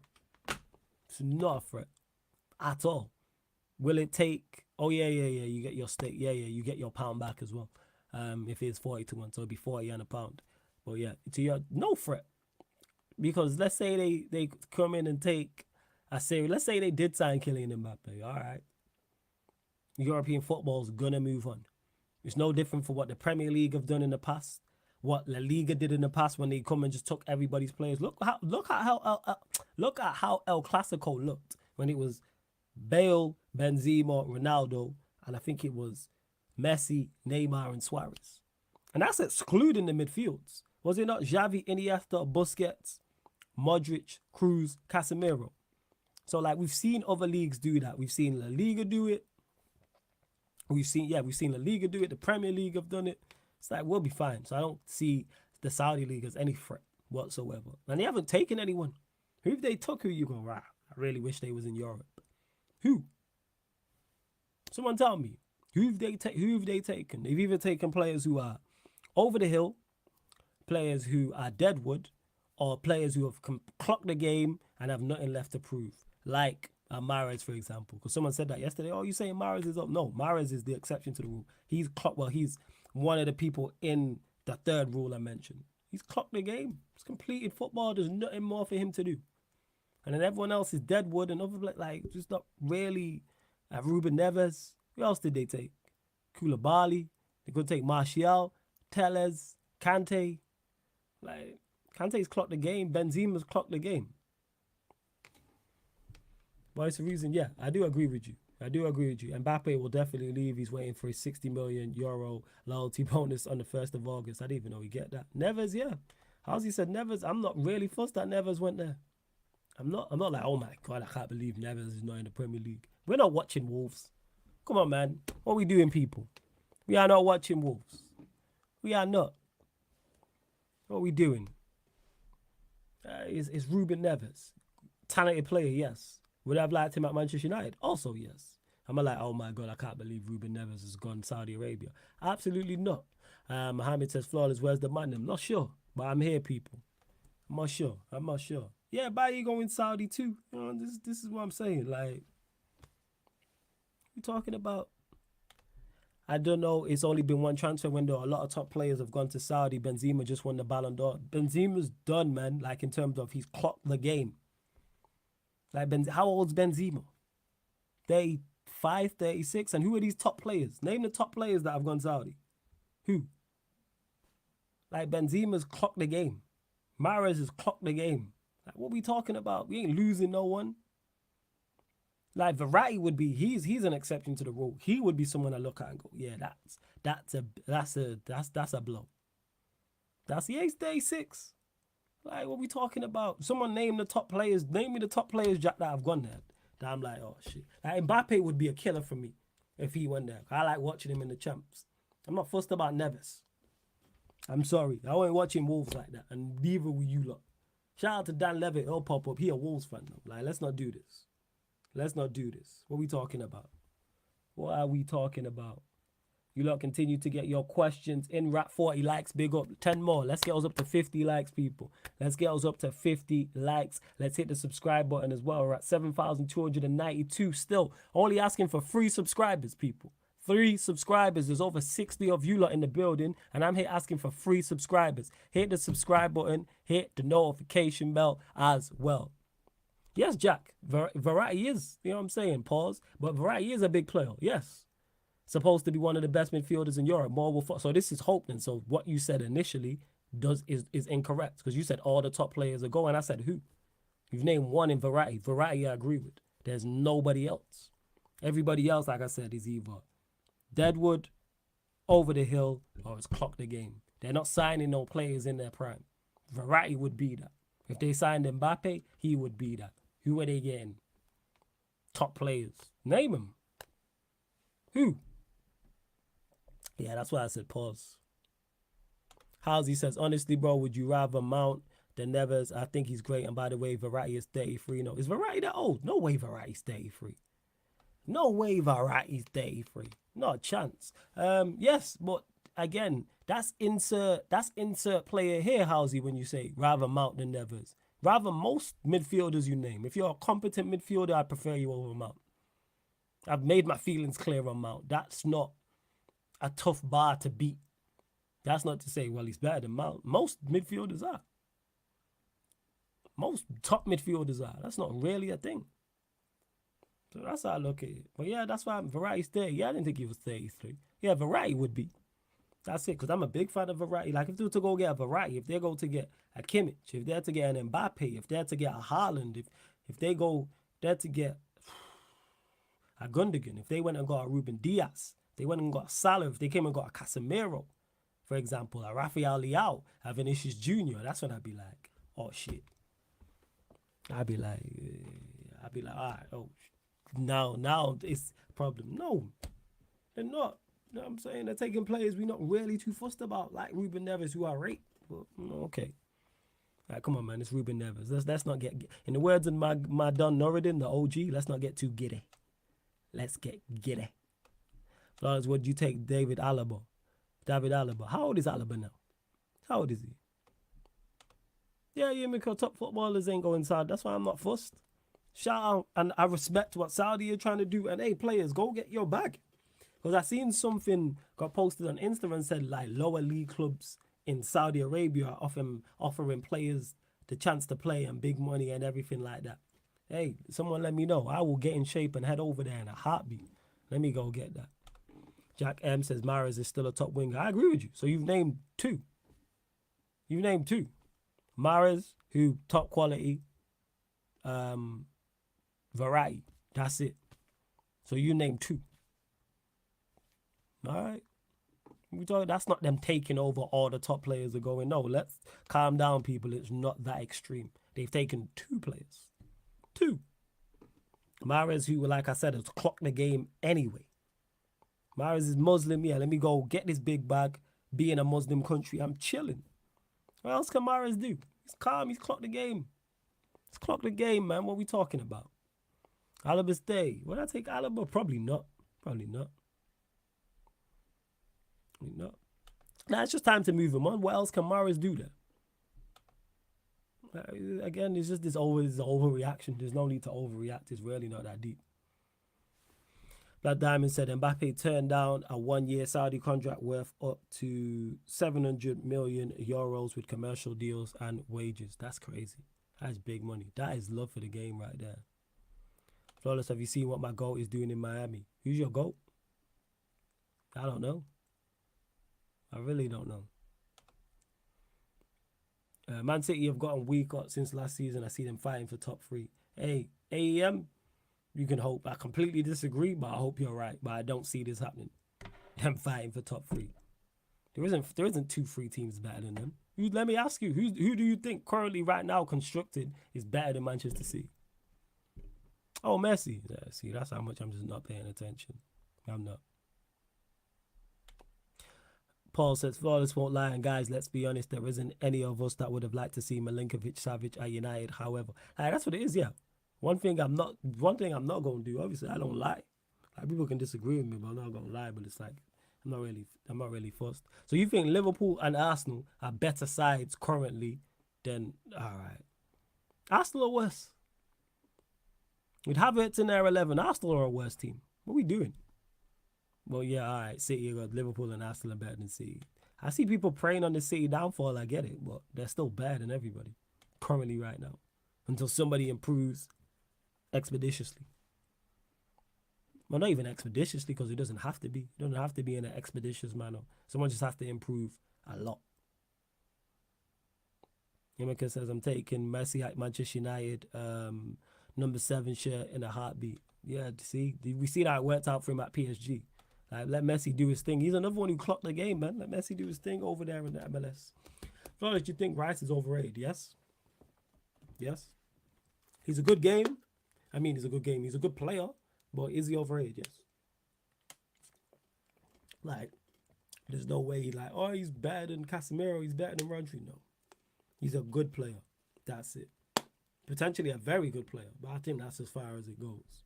It's not a threat at all. Will it take... Oh, yeah, you get your stake. Yeah, you get your £1 back as well. If it's 40-1, so it'd be 40 and £1. But yeah, to your no threat. Because let's say they come in and take a series. Let's say they did sign Kylian Mbappe. All right. European football's going to move on. It's no different for what the Premier League have done in the past. What La Liga did in the past when they come and just took everybody's players. Look at how El Clasico looked when it was Bale, Benzema, Ronaldo, and I think it was Messi, Neymar, and Suarez. And that's excluding the midfields. Was it not Xavi, Iniesta, Busquets, Modric, Cruz, Casemiro? So, like, we've seen other leagues do that. We've seen La Liga do it. We've seen La Liga do it. The Premier League have done it. It's like, we'll be fine. So I don't see the Saudi League as any threat whatsoever. And they haven't taken anyone. Who if they took, who you go, right, I really wish they was in Europe. Who? Someone tell me. Who have they taken? They've either taken players who are over the hill, players who are deadwood, or players who have clocked the game and have nothing left to prove. Like Mahrez, for example. Because someone said that yesterday. Oh, you saying Mahrez is up? No, Mahrez is the exception to the rule. He's one of the people in the third rule I mentioned. He's clocked the game. He's completed football. There's nothing more for him to do. And then everyone else is deadwood and other, like, just not really. Ruben Neves. Who else did they take? Koulibaly. They could take Martial, Telles, Kante. Like, Kante's clocked the game. Benzema's clocked the game. But it's the reason, yeah, I do agree with you. Mbappe will definitely leave. He's waiting for his €60 million loyalty bonus on the 1st of August. I didn't even know he get that. Neves, yeah. How's he said Neves? I'm not really fussed that Neves went there. I'm not like, oh my God, I can't believe Neves is not in the Premier League. We're not watching Wolves. Come on, man. What are we doing, people? We are not watching Wolves. We are not. What are we doing? It's Ruben Neves. Talented player, yes. Would I have liked him at Manchester United? Also, yes. I'm like, oh my God, I can't believe Ruben Neves has gone Saudi Arabia. Absolutely not. Mohammed says, flawless, where's the man? I'm not sure, but I'm here, people. I'm not sure. Yeah, Baye going Saudi too. You know, this is what I'm saying. Like, we're talking about. I don't know. It's only been one transfer window. A lot of top players have gone to Saudi. Benzema just won the Ballon d'Or. Benzema's done, man. Like, in terms of he's clocked the game. Like, how old's Benzema? 35, 36? And who are these top players? Name the top players that have gone Saudi. Who? Like, Benzema's clocked the game. Mahrez has clocked the game. Like, what are we talking about? We ain't losing no one. Like, Verratti would be, he's an exception to the rule. He would be someone I look at and go, yeah, that's a blow. He's 36. Like, what are we talking about? Someone name the top players. Name me the top players, Jack, that have gone there. That I'm like, oh shit. Like, Mbappe would be a killer for me if he went there. I like watching him in the champs. I'm not fussed about Neves. I'm sorry. I ain't watching Wolves like that. And neither will you lot. Shout out to Dan Levitt. He'll pop up. He a Wolves fan though. Like, let's not do this. What are we talking about? What are we talking about? You lot continue to get your questions in. Rap 40 likes. Big up. 10 more. Let's get us up to 50 likes, people. Let's get us up to 50 likes. Let's hit the subscribe button as well. We're at 7,292 still. Only asking for 3 subscribers, people. 3 subscribers. There's over 60 of you lot in the building, and I'm here asking for 3 subscribers. Hit the subscribe button. Hit the notification bell as well. Yes, Jack. Verratti is, you know what I'm saying? Pause. But Verratti is a big player. Yes. Supposed to be one of the best midfielders in Europe. So this is hope then. So what you said initially is incorrect, because you said all the top players are going. I said who? You've named one in Verratti. Verratti I agree with. There's nobody else. Everybody else, like I said, is either Deadwood, over the hill, or it's clock the game. They're not signing no players in their prime. Verratti would be that. If they signed Mbappe, he would be that. Who are they getting? Top players. Name them. Who? Yeah, that's why I said pause. Halsey says, honestly, bro, would you rather Mount than Neves? I think he's great. And by the way, Verratti is 33. No, is Verratti that old? No way Verratti's 33. No way Verratti's 33. Not a chance. Yes, but again, that's insert player here, Halsey, when you say rather Mount than Neves. Rather most midfielders you name. If you're a competent midfielder, I prefer you over Mount. I've made my feelings clear on Mount. That's not a tough bar to beat. That's not to say, well, he's better than Mount. Most midfielders are. Most top midfielders are. That's not really a thing. So that's how I look at it. But yeah, that's why Verratti's 30. Yeah, I didn't think he was 33. Yeah, Verratti would be. That's it, because I'm a big fan of Verratti. Like, if they're to go get a Verratti, if they go to get a Kimmich, if they're to get an Mbappe, if they're to get a HOJLUND, if they go there to get a Gundogan, if they went and got a Ruben Diaz, they went and got a Salah, if they came and got a Casemiro, for example, a Rafael Leao, a Vinicius Jr., that's when I'd be like, oh, shit. I'd be like, all right, oh, now it's a problem. No, they're not. You know what I'm saying? They're taking players we're not really too fussed about, like Ruben Neves, who I rate. But, okay. All right, come on, man. It's Ruben Neves. Let's not get, in the words of my Don Norridin, the OG, let's not get too giddy. Let's get giddy. Flores, would you take David Alaba? How old is Alaba now? How old is he? Yeah, because top footballers ain't going Saudi. That's why I'm not fussed. Shout out, and I respect what Saudi are trying to do. And hey, players, go get your bag. Because I seen something got posted on Instagram and said like lower league clubs in Saudi Arabia are offering players the chance to play and big money and everything like that. Hey, someone let me know. I will get in shape and head over there in a heartbeat. Let me go get that. Jack M says Mahrez is still a top winger. I agree with you. So you've named two. You've named two. Mahrez, who top quality, variety. That's it. So you named two. All right. That's not them taking over all the top players are going. No, let's calm down, people. It's not that extreme. They've taken two players. Two. Mahrez, who, like I said, has clocked the game anyway. Mahrez is Muslim. Yeah, let me go get this big bag. Be in a Muslim country. I'm chilling. What else can Mahrez do? He's calm. He's clocked the game. He's clocked the game, man. What are we talking about? Alaba stay. Would I take Alaba? Probably not. Probably not. Probably not. Now it's just time to move him on. What else can Mahrez do there? Again, it's just this overreaction. There's no need to overreact. It's really not that deep. Black Diamond said MBAPPE turned down a 1-year Saudi contract worth up to 700 million euros with commercial deals and wages. That's crazy. That's big money. That is love for the game right there. Flawless, have you seen what my GOAT is doing in Miami? Who's your GOAT? I don't know. I really don't know. Man City have gotten weaker since last season. I see them fighting for top 3. Hey, AEM, you can hope. I completely disagree, but I hope you're right. But I don't see this happening. Them fighting for top 3. There isn't 2-3 teams better than them. Let me ask you, who do you think currently right now constructed is better than Manchester City? Oh, Messi. Yeah, see, that's how much I'm just not paying attention. I'm not. Paul says, Flawless won't lie, and guys, let's be honest, there isn't any of us that would have liked to see Milinkovic-Savic at United. However, that's what it is, yeah. One thing I'm not gonna do. Obviously, I don't lie. Like, people can disagree with me, but I'm not gonna lie. But it's like I'm not really forced. So you think Liverpool and Arsenal are better sides currently than all right? Arsenal are worse. With Havertz in their 11, Arsenal are a worse team. What are we doing? Well, yeah, all right. City, Liverpool and Arsenal are better than City. I see people praying on the City downfall. I get it, but they're still better than everybody currently right now until somebody improves expeditiously. Well, not even expeditiously, because it doesn't have to be. It doesn't have to be in an expeditious manner. Someone just has to improve a lot. Yamaka says, I'm taking Messi at Manchester United, number 7 shirt in a heartbeat. Yeah, see, we see that it worked out for him at PSG. Like, let Messi do his thing. He's another one who clocked the game, man. Let Messi do his thing over there in the MLS. Flawless, do you think Rice is overrated? Yes. Yes. He's a good game. I mean, he's a good game. He's a good player. But is he overrated? Yes. Like, there's no way he's better than Casemiro. He's better than Rodri. No. He's a good player. That's it. Potentially a very good player. But I think that's as far as it goes.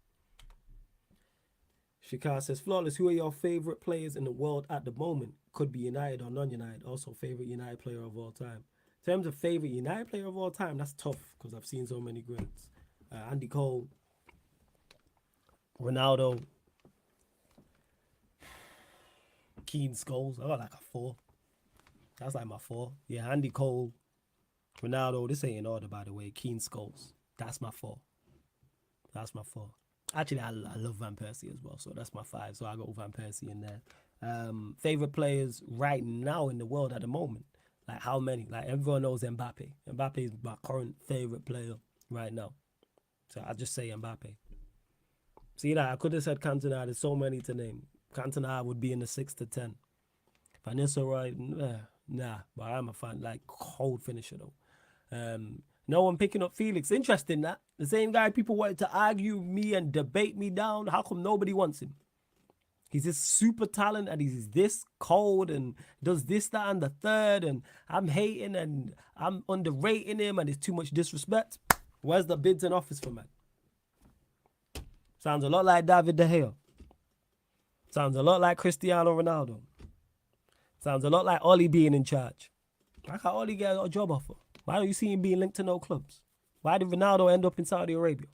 Shikar says, Flawless, who are your favourite players in the world at the moment? Could be United or non-United. Also, favourite United player of all time. In terms of favourite United player of all time, that's tough because I've seen so many greats. Andy Cole, Ronaldo, Keane Scholes. I got like a 4. That's like my 4. Yeah, Andy Cole, Ronaldo. This ain't in order, by the way. Keane Scholes. That's my 4. That's my 4. Actually, I love Van Persie as well, so that's my 5. So I got Van Persie in there. Favorite players right now in the world at the moment. Like how many? Like everyone knows Mbappe. Mbappe is my current favorite player right now. So I just say Mbappe. See that? I could have said Cantona. There's so many to name. Cantona would be in the 6 to 10. Vanessa Roy, nah. But I'm a fan. Like cold finisher though. No one picking up Felix. Interesting that. The same guy people wanted to argue me and debate me down. How come nobody wants him? He's this super talent and he's this cold and does this, that, and the third. And I'm hating and I'm underrating him and there's too much disrespect. Where's the bids and offers for, man? Sounds a lot like David De Gea. Sounds a lot like Cristiano Ronaldo. Sounds a lot like Oli being in charge. Why can't Oli get a job offer? Why don't you see him being linked to no clubs? Why did Ronaldo end up in Saudi Arabia?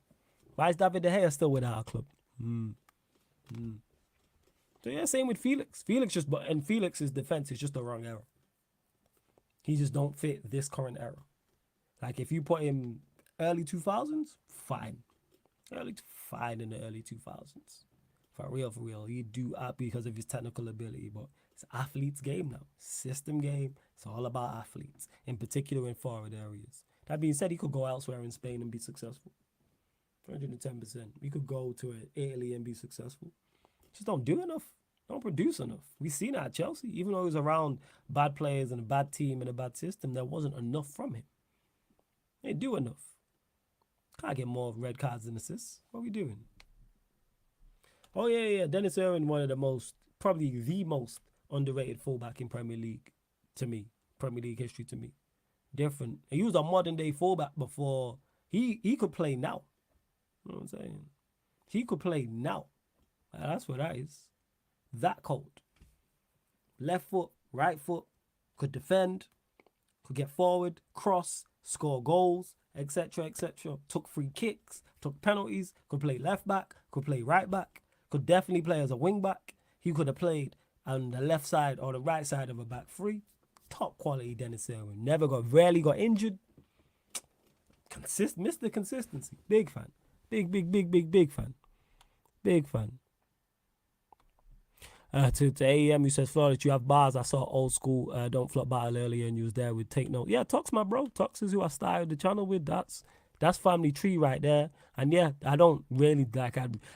Why is David De Gea still with our club? So yeah, same with Felix. Felix's defense is just the wrong era. He just don't fit this current era. Like if you put him early 2000s, fine. Fine in the early 2000s. For real, he do because of his technical ability, but it's an athlete's game now. System game. It's all about athletes, in particular in forward areas. That being said, he could go elsewhere in Spain and be successful. 110%. He could go to Italy and be successful. Just don't do enough. Don't produce enough. We've seen that at Chelsea. Even though he was around bad players and a bad team and a bad system, there wasn't enough from him. They do enough. Can't get more red cards than assists. What are we doing? Oh, yeah. Dennis Irwin, one of the most, probably the most underrated fullback in Premier League to me. Premier League history to me. Different. He was a modern day fullback before. He could play now. You know what I'm saying? He could play now. That's what that is. That cold. Left foot, right foot, could defend, could get forward, cross, score goals, etc., etc. Took free kicks, took penalties, could play left back, could play right back, could definitely play as a wing back. He could have played on the left side or the right side of a back three. Top quality Dennis Irwin. Rarely got injured. Mr. Consistency. Big fan. Big fan. Big fan. To AEM, who says, Florida, you have bars. I saw old school Don't Flop Battle earlier and you was there with Take Note. Yeah, Tox, my bro. Tox is who I started the channel with. That's family tree right there. And yeah, I don't really, I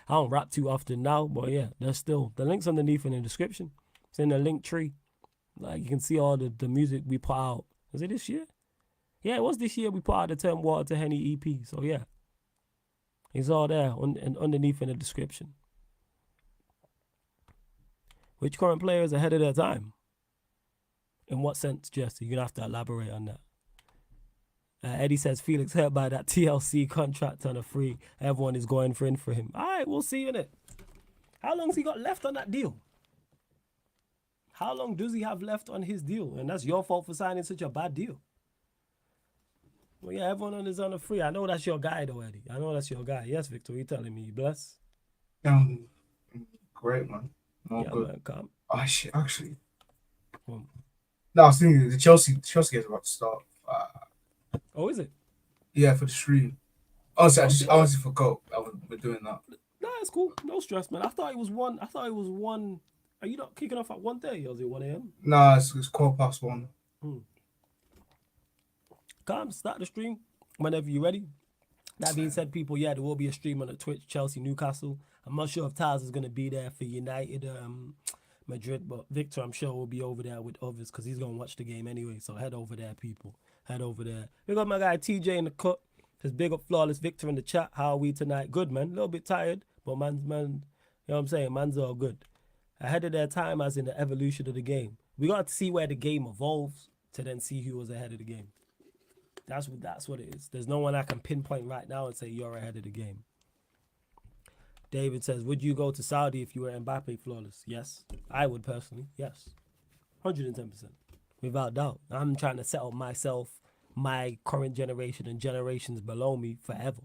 don't rap too often now, but yeah, there's still, the link's underneath in the description. It's in the link tree. Like, you can see all the music we put out. Was it this year? Yeah, it was this year we put out the Turn Water to Henny EP. So yeah, it's all there and underneath in the description. Which current player is ahead of their time? In what sense, Jesse? You're going to have to elaborate on that. Eddie says, Felix hurt by that TLC contract on a free. Everyone is going in for him. All right, we'll see in it. How long's he got left on that deal? How long does he have left on his deal? And that's your fault for signing such a bad deal. Well, yeah, everyone is on a free. I know that's your guy, though, Eddie. I know that's your guy. Yes, Victor, you telling me. You blessed? Great, man. Yeah, good. Man, calm. Oh, shit, actually. No, I was thinking the Chelsea game's about to start. Oh, is it? Yeah, for the stream. Honestly, I honestly forgot we're doing that. Nah, it's cool. No stress, man. I thought it was one. Are you not kicking off at 1:30 or is it 1 a.m.? Nah, it's 1:15. Calm, start the stream whenever you're ready. That being said, people, yeah, there will be a stream on the Twitch, Chelsea, Newcastle. I'm not sure if Taz is going to be there for United, Madrid, but Victor, I'm sure, will be over there with others because he's going to watch the game anyway. So head over there, people. Head over there. We got my guy TJ in the cut. His big up Flawless Victor in the chat. How are we tonight? Good, man. A little bit tired, but man, you know what I'm saying? Man's all good. Ahead of their time as in the evolution of the game. We got to see where the game evolves to then see who was ahead of the game. That's what it is. There's no one I can pinpoint right now and say you're ahead of the game. David says, would you go to Saudi if you were MBAPPE Flawless? Yes. I would personally. Yes. 110%. Without doubt. I'm trying to set up myself, my current generation and generations below me forever.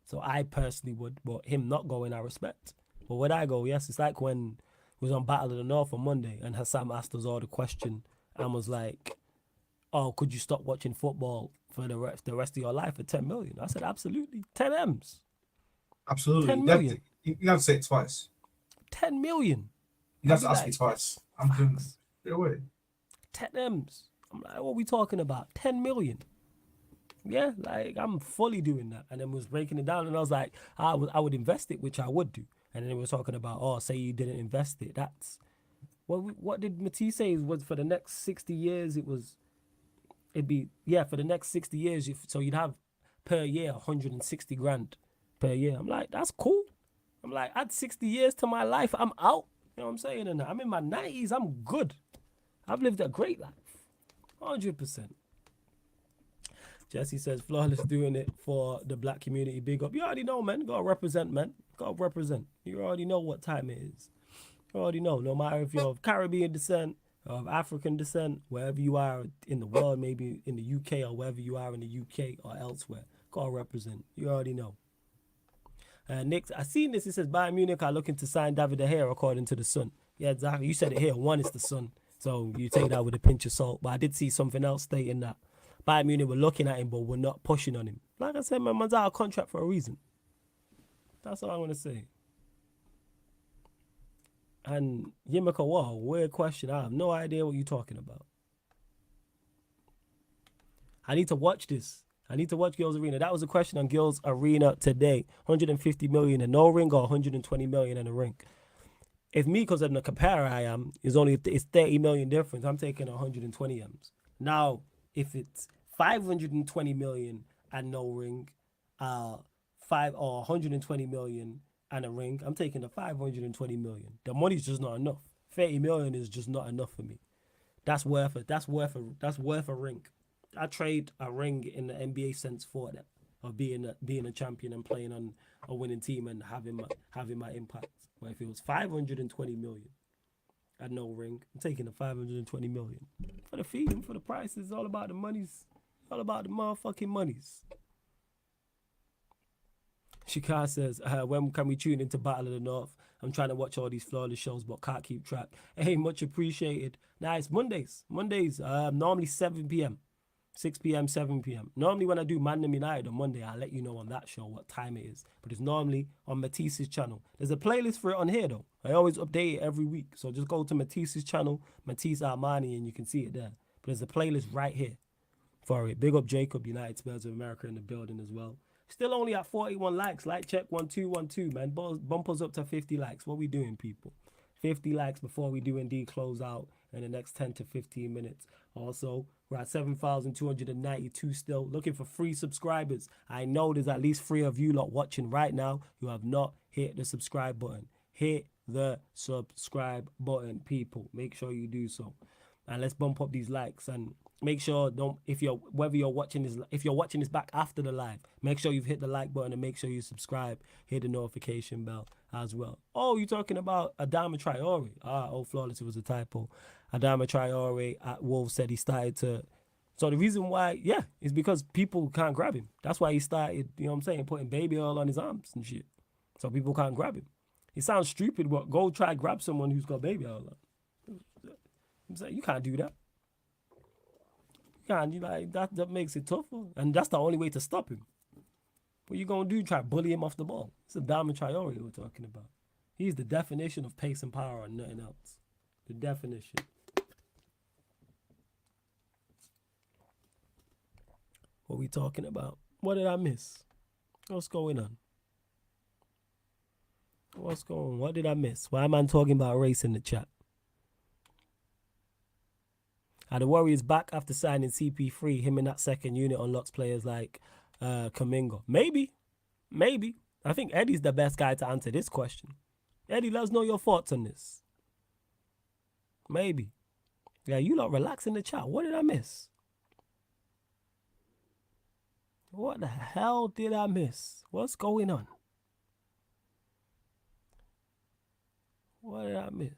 So I personally would, but him not going, I respect. But would I go? Yes. It's like when we was on Battle of the North on Monday and Hassam asked us all the question and was like, oh, could you stop watching football for the rest of your life for 10 million? I said, absolutely. 10 M's. Absolutely. 10 million. You have to say it twice. 10 million. You have to ask me twice. I'm doing it away. 10 M's. I'm like, what are we talking about? 10 million. Yeah, like I'm fully doing that. And then was breaking it down and I was like, I would invest it, which I would do. And then it was talking about, oh, say you didn't invest it. That's what did Matisse say? Was for the next 60 years it'd be for the next 60 years so you'd have per year 160 grand per year. I'm like, that's cool. I'm like, add 60 years to my life, I'm out. You know what I'm saying? And I'm in my 90s, I'm good. I've lived a great life. 100%. Jesse says, Flawless doing it for the black community. Big up. You already know, man. Gotta represent, man. Gotta represent. You already know what time it is. You already know. No matter if you're of Caribbean descent, of African descent, wherever you are in the world, maybe in the UK or wherever you are in the UK or elsewhere, gotta represent. You already know. Nick, I seen this. It says Bayern Munich are looking to sign David De Gea according to the Sun. Yeah, exactly. You said it here. One is the Sun. So you take that with a pinch of salt. But I did see something else stating that Bayern Munich were looking at him, but were not pushing on him. Like I said, man's out of contract for a reason. That's all I'm going to say. And Yimika, whoa, weird question. I have no idea what you're talking about. I need to watch this. I need to watch Girls Arena. That was a question on Girls Arena today. 150 million and no ring or 120 million and a ring. If me, because I'm the comparer I am, it's 30 million difference. I'm taking 120 M's. Now, if it's 520 million and no ring, 120 million and a ring, I'm taking the 520 million. The money's just not enough. 30 million is just not enough for me. That's worth a ring. I trade a ring in the NBA sense for that, of being a champion and playing on a winning team and having my impact. But if it was 520 million and no ring, I'm taking the 520 million for the fee and for the price. It's all about the monies, all about the motherfucking monies. Shikar says, when can we tune into Battle of the North? I'm trying to watch all these flawless shows, but can't keep track. Hey, much appreciated. Nice. Mondays, normally 7 p.m. 6 p.m., 7 p.m. Normally when I do Man United on Monday, I'll let you know on that show what time it is. But it's normally on Matisse's channel. There's a playlist for it on here, though. I always update it every week. So just go to Matisse's channel, Matisse Armani, and you can see it there. But there's a playlist right here for it. Big up Jacob, United Spurs of America in the building as well. Still only at 41 likes. Like check 1212, man. Bump us up to 50 likes. What we doing, people? 50 likes before we do indeed close out in the next 10 to 15 minutes. Also, we're at 7,292 still. Looking for free subscribers. I know there's at least 3 of you lot watching right now who have not hit the subscribe button. Hit the subscribe button, people. Make sure you do so. And let's bump up these likes and make sure if you're watching this back after the live, make sure you've hit the like button and make sure you subscribe. Hit the notification bell as well. Oh, you're talking about Adama Traore. Flawless, it was a typo. Adama Traore at Wolves said he started to. So the reason why, is because people can't grab him. That's why he started, you know what I'm saying, putting baby oil on his arms and shit. So people can't grab him. It sounds stupid, but go try grab someone who's got baby oil on. I'm saying you can't do that. That makes it tougher, and that's the only way to stop him. What you gonna do? Try to bully him off the ball? It's a Diamond Traore we're talking about. He's the definition of pace and power and nothing else. The definition. What we talking about? What did I miss? What's going on? What did I miss? Why am I talking about race in the chat? Are the Warriors back after signing CP3? Him in that second unit unlocks players like Kamingo. Maybe. I think Eddie's the best guy to answer this question. Eddie, let us know your thoughts on this. Maybe. Yeah, you lot relax in the chat. What did I miss? What the hell did I miss? What's going on? What did I miss?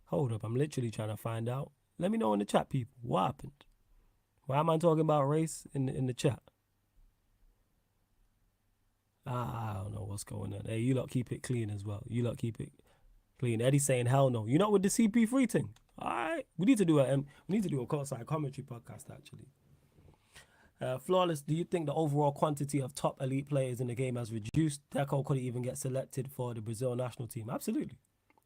Hold up, I'm literally trying to find out. Let me know in the chat, people. What happened? Why am I talking about race in the chat? I don't know what's going on. Hey, you lot keep it clean as well. You lot keep it clean. Eddie's saying hell no. You're not with the CP3 thing. All right. We need to do a courtside commentary podcast, actually. Flawless, do you think the overall quantity of top elite players in the game has reduced? Deco couldn't even get selected for the Brazil national team. Absolutely.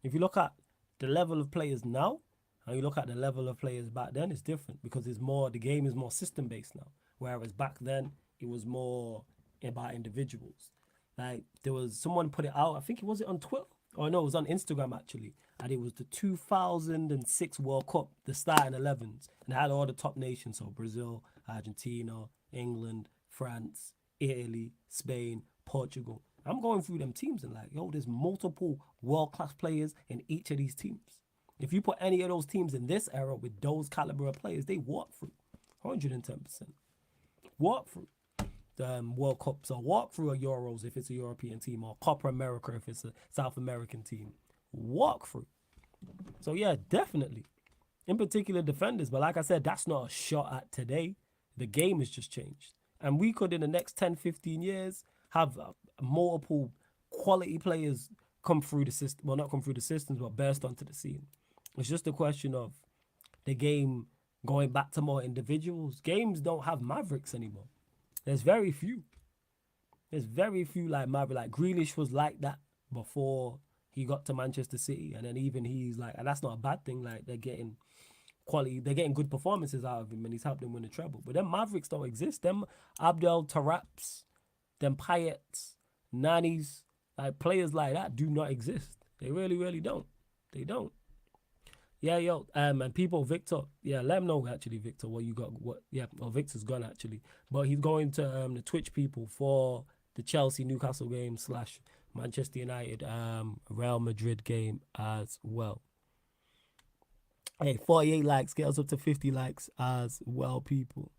If you look at the level of players now, and you look at the level of players back then, it's different because the game is more system-based now. Whereas back then, it was more about individuals. Like, there was someone put it out, I think it was on Twitter, or no, it was on Instagram actually, and it was the 2006 World Cup, the starting 11s, and it had all the top nations, so Brazil, Argentina, England, France, Italy, Spain, Portugal. I'm going through them teams and like, there's multiple world-class players in each of these teams. If you put any of those teams in this era with those caliber of players, they walk through 110%. Walk through the World Cups or walk through a Euros if it's a European team or Copa America if it's a South American team. Walk through. So yeah, definitely. In particular defenders, but like I said, that's not a shot at today. The game has just changed. And we could, in the next 10, 15 years, have multiple quality players come through the system. Well, not come through the systems, but burst onto the scene. It's just a question of the game going back to more individuals. Games don't have mavericks anymore. There's very few. There's very few like Maverick. Like Grealish was like that before he got to Manchester City, and then even he's like, and that's not a bad thing. Like they're getting quality, they're getting good performances out of him, and he's helped them win the treble. But them Mavericks don't exist. Them Abdel Taraps, them Payets, Nanis, like players like that do not exist. They really, really don't. They don't. Yeah, yo, and people, Victor, yeah, let him know actually, Victor, what you got, what, yeah, well, Victor's gone actually, but he's going to the Twitch people for the Chelsea Newcastle game / Manchester United Real Madrid game as well. Hey, 48 likes, get us up to 50 likes as well, people.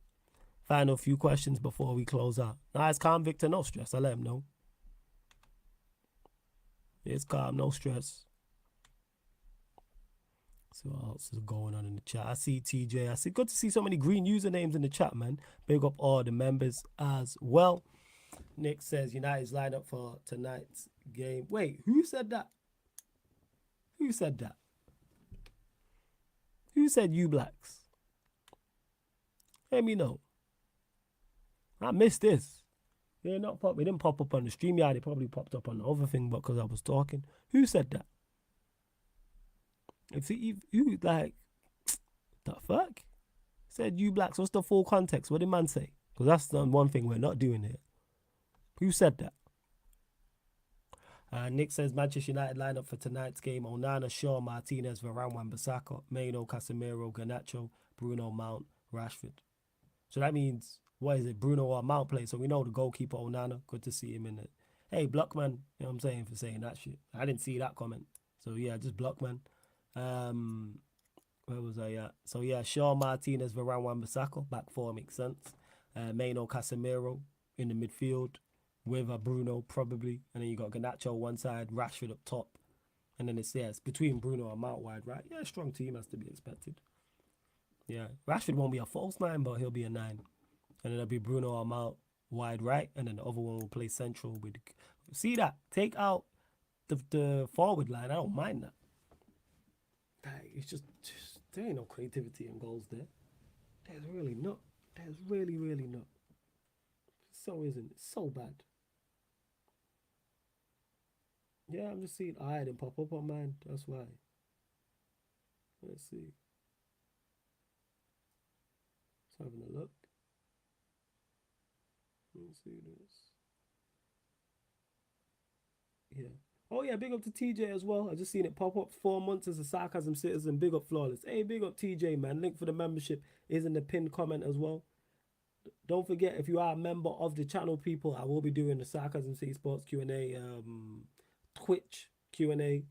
Final few questions before we close out. Nice, calm, Victor, no stress. I let him know. It's calm, no stress. So what else is going on in the chat? I see TJ. I see, good to see so many green usernames in the chat, man. Big up all the members as well. Nick says United's lined up for tonight's game. Wait, who said that? Who said that? Who said you blacks? Let me know. I missed this. It didn't pop up on the stream. Yeah, it probably popped up on the other thing, but because I was talking. Who said that? If you like, the fuck? Said you blacks. What's the full context? What did man say? Because that's the one thing we're not doing here. Who said that? Nick says Manchester United lineup for tonight's game: Onana, Shaw, Martinez, Varane, Wan-Bissaka, Maino, Casemiro, Garnacho, Bruno, Mount, Rashford. So that means, what is it? Bruno or Mount play. So we know the goalkeeper Onana. Good to see him in it. Hey, Blockman. You know what I'm saying for saying that shit. I didn't see that comment. So yeah, just Blockman. Where was I at? So yeah, Shaw, Martinez, Varane, Wan-Bissaka, back four makes sense. Maino, Casemiro in the midfield with a Bruno probably, and then you got Garnacho one side, Rashford up top, and then it's between Bruno and Mount wide right. Yeah, strong team as to be expected. Yeah, Rashford won't be a false 9, but he'll be a 9, and then it'll be Bruno or Mount wide right, and then the other one will play central with. See that? Take out the forward line. I don't mind that. It's just there ain't no creativity in goals there. There's really not. There's really, really not. So isn't it? So bad. Yeah, I'm just seeing I didn't pop up on mine. That's why. Let's see. Just having a look. Let's see this. Yeah. Oh yeah, big up to TJ as well. I just seen it pop up. 4 months as a Sarcasm citizen. Big up Flawless. Hey, big up TJ, man. Link for the membership is in the pinned comment as well. Don't forget, if you are a member of the channel, people, I will be doing the Sarcasm City Sports Q&A, Twitch Q&A.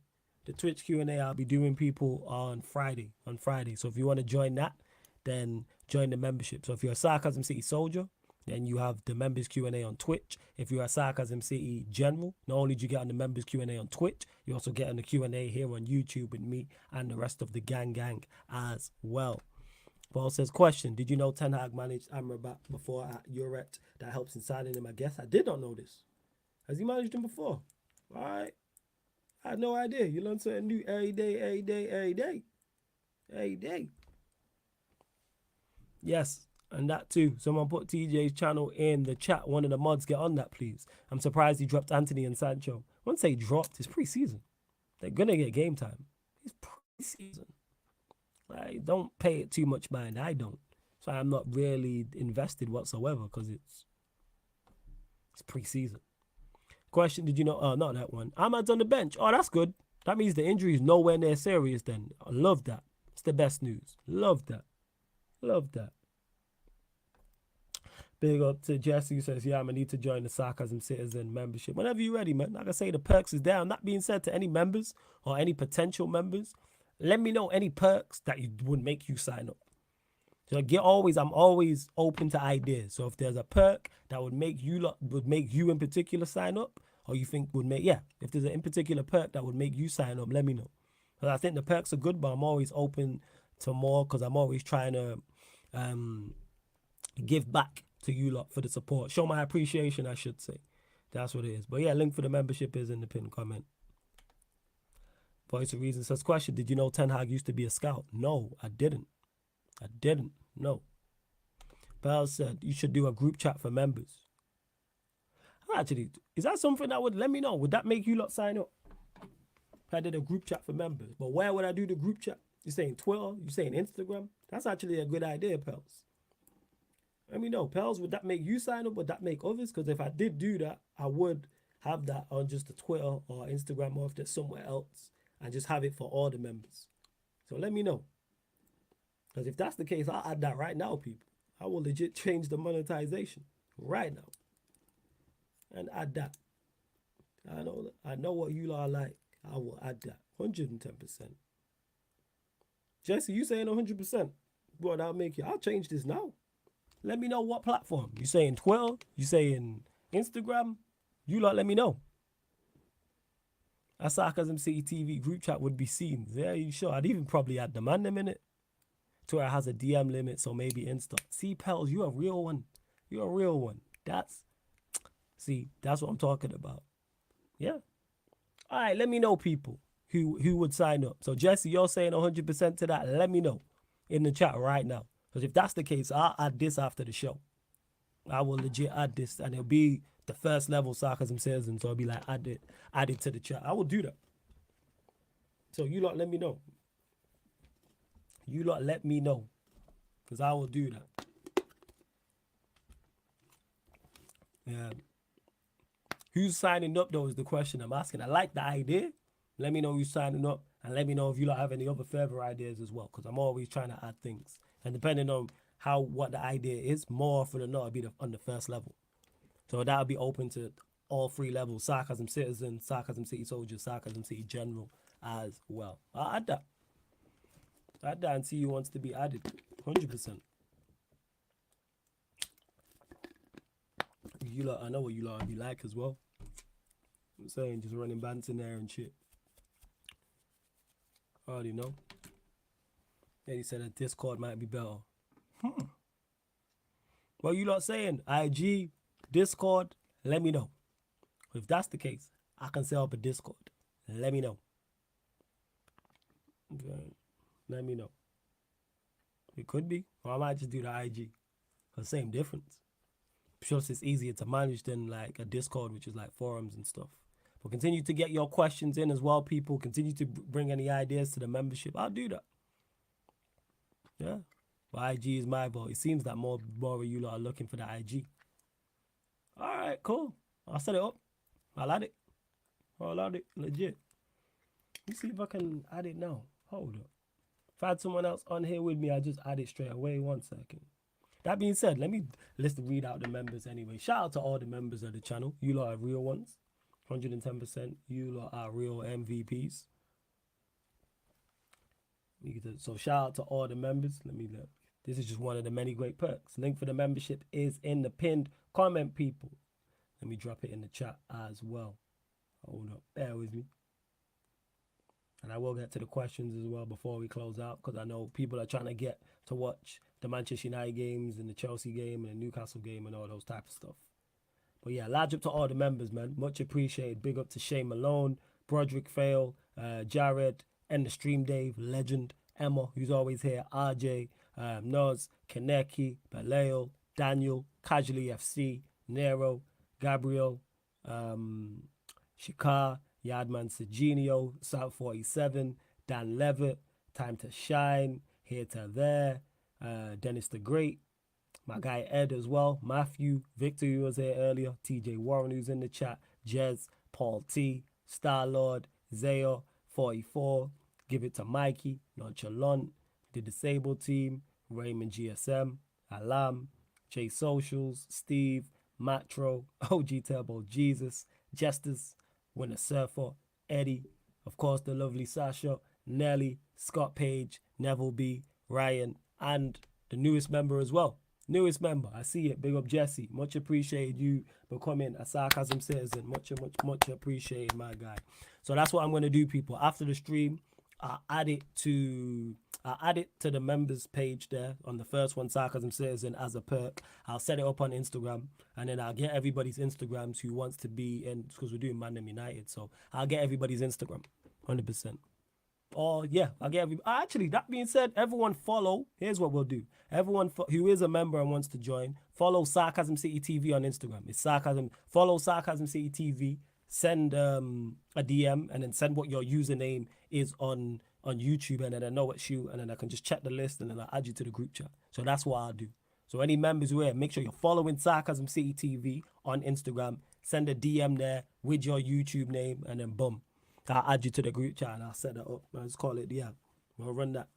The Twitch Q&A I'll be doing, people, on Friday. So if you want to join that, then join the membership. So if you're a Sarcasm City soldier, then you have the members Q&A on Twitch. If you're a Sarcasm City general, not only do you get on the members Q&A on Twitch, you also get on the Q&A here on YouTube with me and the rest of the gang as well. Paul says, question, did you know Ten Hag managed Amrabat before at Uret? That helps in signing him, I guess. I did not know this. Has he managed him before? All right. I had no idea. You learn something new every day. Yes. And that too. Someone put TJ's channel in the chat. One of the mods, get on that, please. I'm surprised he dropped Anthony and Sancho. I wouldn't say dropped. It's pre-season. They're going to get game time. It's pre-season. I don't pay it too much mind. I don't. So I'm not really invested whatsoever because it's pre-season. Question, did you know? Oh, not that one. Ahmad's on the bench. Oh, that's good. That means the injury is nowhere near serious then. I love that. It's the best news. Love that. Big up to Jesse who says, yeah, I'm going to need to join the Sarcasm Citizen membership. Whenever you're ready, man. Like I say, the perks is down. That being said, to any members or any potential members, let me know any perks that would make you sign up. So I'm always open to ideas. So if there's a perk that would make you in particular sign up, or you think if there's an in particular perk that would make you sign up, let me know. Because I think the perks are good, but I'm always open to more because I'm always trying to give back to you lot for the support. Show my appreciation, I should say. That's what it is. But yeah, link for the membership is in the pinned comment. Voice of Reason says, question, did you know Ten Hag used to be a scout? No, I didn't. No. Bell said, you should do a group chat for members. Actually, is that something that would let me know? Would that make you lot sign up? I did a group chat for members, but where would I do the group chat? You saying Twitter? You saying Instagram? That's actually a good idea, pals. Let me know, pals. Would that make you sign up? Would that make others? Because if I did do that, I would have that on just the Twitter or Instagram, or if there's somewhere else, and just have it for all the members. So let me know. Because if that's the case, I'll add that right now, people. I will legit change the monetization right now and add that. I know what you lot are like. I will add that 110%. Jesse, you saying 100%? What I'll make it. I'll change this now. Let me know what platform. You saying Twitter? You saying Instagram? You lot let me know. A Sarcasm City TV group chat would be seen. Yeah, you sure? I'd even probably add the man them in it. Twitter has a DM limit, so maybe Insta. See, pals, you a real one. You're a real one. That's what I'm talking about. Yeah. All right, let me know, people, who would sign up. So, Jesse, you're saying 100% to that. Let me know in the chat right now. Because if that's the case, I'll add this after the show. I will legit add this, and it'll be the first level Sarcasm Citizen. So, it'll be like added to the chat. I will do that. So, you lot let me know. You lot let me know. Because I will do that. Yeah. Who's signing up, though, is the question I'm asking. I like the idea. Let me know who's signing up. And let me know if you lot have any other further ideas as well. Because I'm always trying to add things. And depending on what the idea is, more often than not, it'll be on the first level. So that'll be open to all three levels. Sarcasm Citizen, Sarcasm City Soldier, Sarcasm City General as well. I'll add that. Add that and see who wants to be added. 100%. You lot, I know what you lot would be like as well. I'm saying just running bands in there and shit. I already know. Eddie said that Discord might be better. What you lot saying? IG, Discord, let me know. If that's the case, I can set up a Discord. Let me know. Okay. Let me know. It could be. Or I might just do the IG. The same difference. Plus it's easier to manage than like a Discord, which is like forums and stuff. But continue to get your questions in as well, people. Continue to bring any ideas to the membership. I'll do that. Yeah. But IG is my vote. It seems that more of you lot are looking for the IG. All right, cool. I'll set it up. I'll add it. I'll add it. Legit. Let me see if I can add it now. Hold up. If I had someone else on here with me, I'll just add it straight away. 1 second. That being said, let me read out the members anyway. Shout out to all the members of the channel. You lot are real ones. 110%. You lot are real MVPs. So shout out to all the members. Let me look. This is just one of the many great perks. Link for the membership is in the pinned comment, people. Let me drop it in the chat as well. Hold up. Bear with me. And I will get to the questions as well before we close out, because I know people are trying to get to watch the Manchester United games and the Chelsea game and the Newcastle game and all those type of stuff. But yeah, large up to all the members, man. Much appreciated. Big up to Shane Malone, Broderick Fail, Jared, and the Stream Dave, Legend, Emma, who's always here, RJ, Noz, Kaneki, Baleo, Daniel, Casually FC, Nero, Gabriel, Shikar, Yardman Segenio, South 47, Dan Levitt, Time to Shine, Here to There, Dennis the Great, my guy Ed as well, Matthew, Victor who was here earlier, TJ Warren who's in the chat, Jez, Paul T, Starlord, Zayo, 44, Give It to Mikey, Nonchalant, The Disabled Team, Raymond GSM, Alam, J Socials, Steve, Matro, OG Turbo Jesus, Jesters, Winner Surfer, Eddie, of course the lovely Sasha, Nelly, Scott Page, Neville B, Ryan, and the newest member as well. Newest member, I see it. Big up Jesse. Much appreciated you becoming a Sarcasm Citizen. Much appreciated, my guy. So that's what I'm going to do, people. After the stream, I'll add it to the members page there on the first one, Sarcasm Citizen, as a perk. I'll set it up on Instagram, and then I'll get everybody's Instagrams who wants to be in, because we're doing Man United. So I'll get everybody's Instagram, 100%. Or yeah, I'll get actually, that being said, everyone follow. Here's what we'll do. Everyone who is a member and wants to join, follow Sarcasm City TV on Instagram. It's Sarcasm. Follow Sarcasm City TV. Send a DM and then send what your username is on YouTube, and then I know it's you, and then I can just check the list and then I'll add you to the group chat. So that's what I'll do. So any members who are here, make sure you're following Sarcasm City TV on Instagram. Send a DM there with your YouTube name, and then boom, I'll add you to the group chat and I'll set it up. I'll just call it, yeah, we'll run that.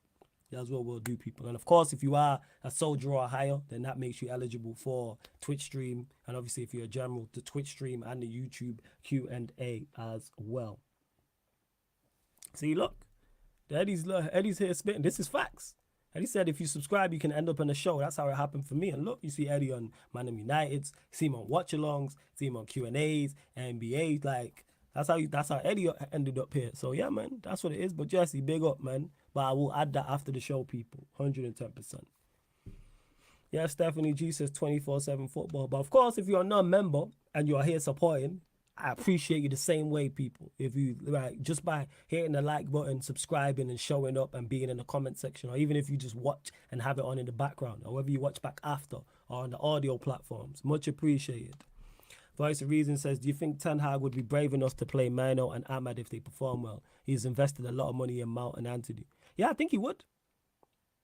That's what we'll do, people. And of course, if you are a soldier or higher, then that makes you eligible for Twitch stream. And obviously, if you're a general, the Twitch stream and the YouTube Q&A as well. See, look, Eddie's here spitting. This is facts. Eddie said if you subscribe, you can end up on the show. That's how it happened for me. And look, you see Eddie on Man of United's, see him on watch-alongs, see him on Q&As, NBA, like... That's how Eddie ended up here. So yeah, man, that's what it is. But Jesse, big up, man. But I will add that after the show, people. 110%. Yeah, Stephanie G says 24/7 football. But of course, if you're not a member and you're here supporting, I appreciate you the same way, people. If you just by hitting the like button, subscribing and showing up and being in the comment section, or even if you just watch and have it on in the background, or whether you watch back after or on the audio platforms, much appreciated. Voice of Reason says, do you think Ten Hag would be brave enough to play Mino and Ahmad if they perform well? He's invested a lot of money in Mount and Anthony. Yeah, I think he would.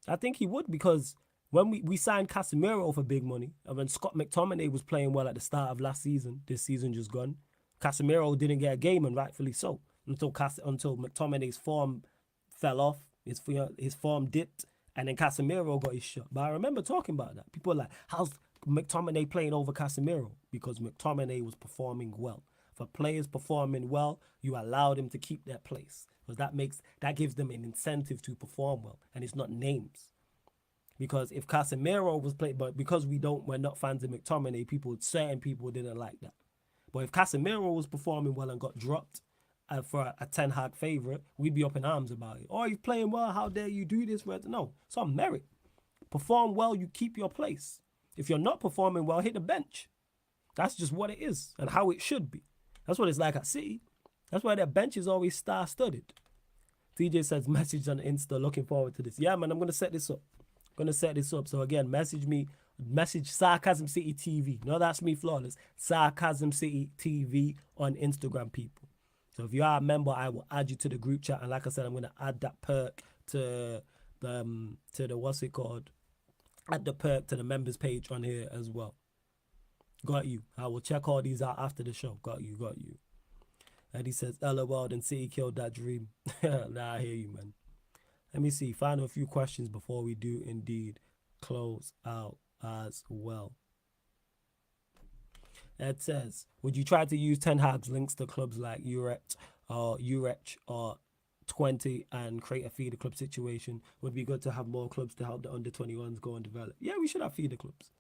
I think he would, because when we signed Casemiro for big money, and when Scott McTominay was playing well at the start of last season, this season just gone, Casemiro didn't get a game, and rightfully so, until McTominay's form fell off, his form dipped, and then Casemiro got his shot. But I remember talking about that. People were like, how's McTominay playing over Casemiro? Because McTominay was performing well. For players performing well, you allow them to keep their place, because that gives them an incentive to perform well, and it's not names. Because if Casemiro was playing, but because we're not fans of McTominay, certain people didn't like that. But if Casemiro was performing well and got dropped for a Ten Hag favourite, we'd be up in arms about it. Oh, he's playing well, how dare you do this? No, it's on merit. Perform well, you keep your place. If you're not performing well, hit the bench. That's just what it is and how it should be. That's what it's like at City. That's why their bench is always star-studded. TJ says, message on Insta, looking forward to this. Yeah, man, I'm going to set this up. So again, message Sarcasm City TV. No, that's me flawless. Sarcasm City TV on Instagram, people. So if you are a member, I will add you to the group chat. And like I said, I'm going to add that perk to the what's it called? Add the perk to the members page on here as well. Got you. I will check all these out after the show. Got you. Eddie says, LOL, and City killed that dream. Nah, I hear you, man. Let me see. Final a few questions before we do indeed close out as well. Ed says, would you try to use Ten Hag's links to clubs like Urech or 20 and create a feeder club situation? Would be good to have more clubs to help the under 21s go and develop. Yeah, we should have feeder clubs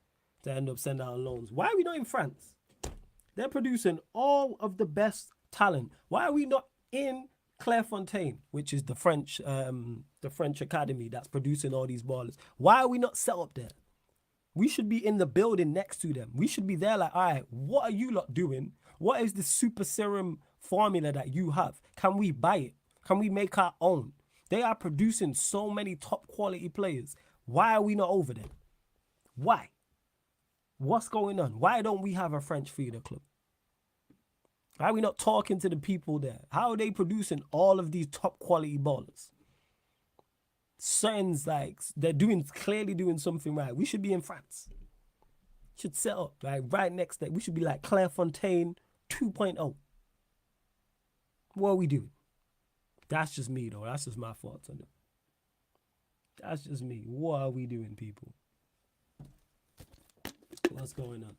to end up sending out loans. Why are we not in France? They're producing all of the best talent. Why are we not in Clairefontaine, which is the French academy that's producing all these ballers? Why are we not set up there? We should be in the building next to them. We should be there like, all right, what are you lot doing? What is the super serum formula that you have? Can we buy it? Can we make our own? They are producing so many top quality players. Why are we not over there? Why? What's going on? Why don't we have a French feeder club? Why are we not talking to the people there? How are they producing all of these top quality ballers? Certain like they're clearly doing something right. We should be in France. Should set up right next there. We should be like Clairefontaine 2.0. What are we doing? That's just me though. That's just my thoughts on it. That's just me. What are we doing, people? What's going on?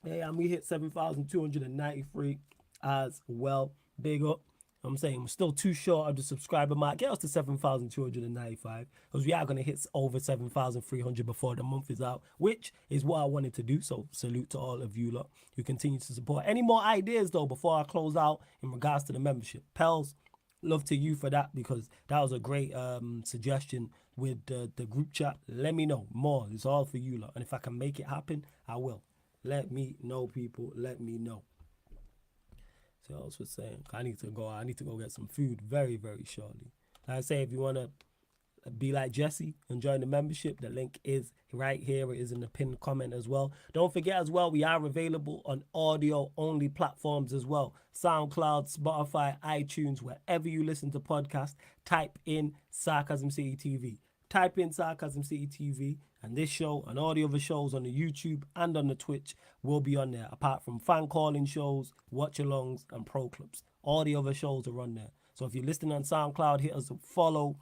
Hey, and we hit 7,293 as well. Big up. I'm saying we're still too short of the subscriber mark. Get us to 7,295 because we are going to hit over 7,300 before the month is out, which is what I wanted to do. So salute to all of you lot who continue to support. Any more ideas though before I close out in regards to the membership? Pels, love to you for that because that was a great suggestion with the group chat. Let me know more. It's all for you lot. And if I can make it happen, I will. Let me know, people. Let me know. So I was saying, I need to go get some food very, very shortly. Like I say, if you want to be like Jesse and join the membership, the link is right here. It is in the pinned comment as well. Don't forget as well, we are available on audio only platforms as well. SoundCloud, Spotify, iTunes, wherever you listen to podcasts, type in Sarcasm City TV. Type in Sarcasm City TV, and this show and all the other shows on the YouTube and on the Twitch will be on there, apart from fan calling shows, watch-alongs, and pro clips. All the other shows are on there. So if you're listening on SoundCloud, hit us a follow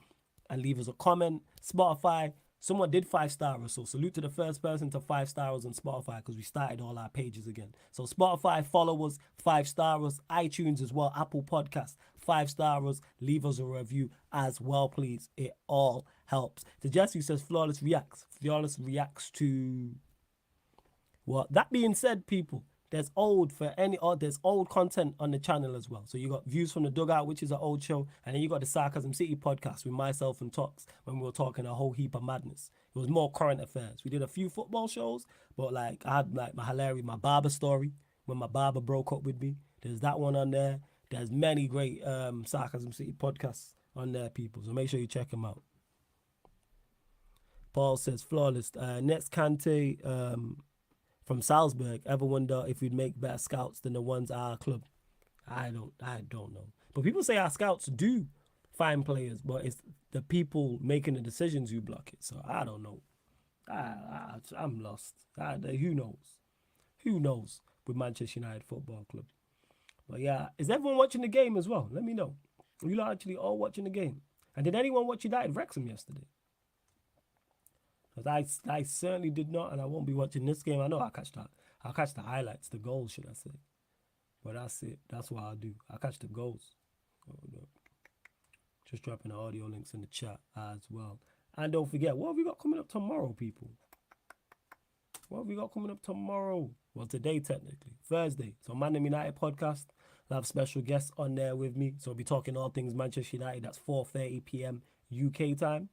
and leave us a comment. Spotify, someone did 5-star us, so salute to the first person to 5-star us on Spotify, because we started all our pages again. So Spotify, follow us, 5-star us. iTunes as well, Apple Podcasts, 5-star us. Leave us a review as well, please. It all helps. The Jesse says Flawless reacts. Flawless reacts to what? That being said, people, there's old content on the channel as well. So you got Views from the Dugout, which is an old show, and then you got the Sarcasm City podcast with myself and Tox when we were talking a whole heap of madness. It was more current affairs. We did a few football shows, but like I had like my barber story when my barber broke up with me. There's that one on there. There's many great Sarcasm City podcasts on there, people. So make sure you check them out. Paul says Flawless. Next Kante from Salzburg. Ever wonder if we'd make better scouts than the ones at our club? I don't know. But people say our scouts do find players, but it's the people making the decisions who block it. So I don't know. I'm lost. Who knows? Who knows with Manchester United Football Club? But yeah, is everyone watching the game as well? Let me know. Are you lot actually all watching the game? And did anyone watch United Wrexham yesterday? Because I certainly did not, and I won't be watching this game. I know I'll catch the highlights, the goals, should I say. But that's it. That's what I'll do. I'll catch the goals. Just dropping the audio links in the chat as well. And don't forget, what have we got coming up tomorrow, people? What have we got coming up tomorrow? Well, today, technically. Thursday. So, Man United podcast. I'll have special guests on there with me. So, I'll be talking all things Manchester United. That's 4:30 p.m. UK time.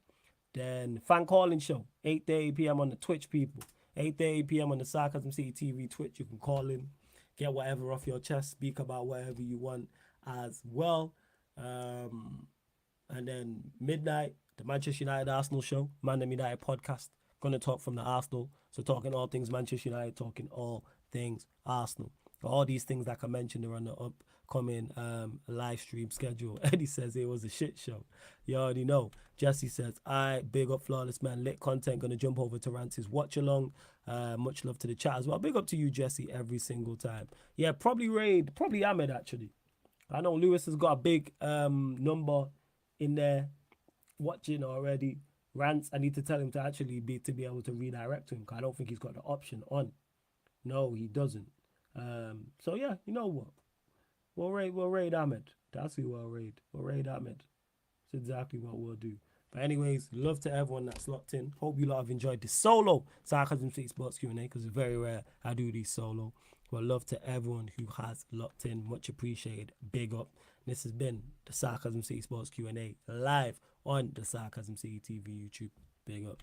Then fan calling show, 8:30 p.m. on the Twitch, people. 8:30 p.m. on the Sarcasm City TV Twitch. You can call in, get whatever off your chest, speak about whatever you want as well. And then midnight, the Manchester United Arsenal show, Man United podcast. Gonna talk from the Arsenal. So talking all things Manchester United, talking all things Arsenal. All these things like I mentioned are on the upcoming live stream schedule. Eddie says it was a shit show. You already know. Jesse says, I big up Flawless, man. Lit content. Gonna jump over to Rance's watch along. Much love to the chat as well. Big up to you, Jesse, every single time. Yeah, probably Ahmed actually. I know Lewis has got a big number in there watching already. Rance, I need to tell him to actually be able to redirect him, because I don't think he's got the option on. No, he doesn't. So yeah, you know what? We'll raid Ahmed. That's who we'll raid. We'll raid Ahmed. That's exactly what we'll do. But anyways, love to everyone that's locked in. Hope you lot have enjoyed this solo Sarcasm City Sports Q&A, because it's very rare I do these solo. But love to everyone who has locked in. Much appreciated. Big up. This has been the Sarcasm City Sports Q&A live on the Sarcasm City TV YouTube. Big up.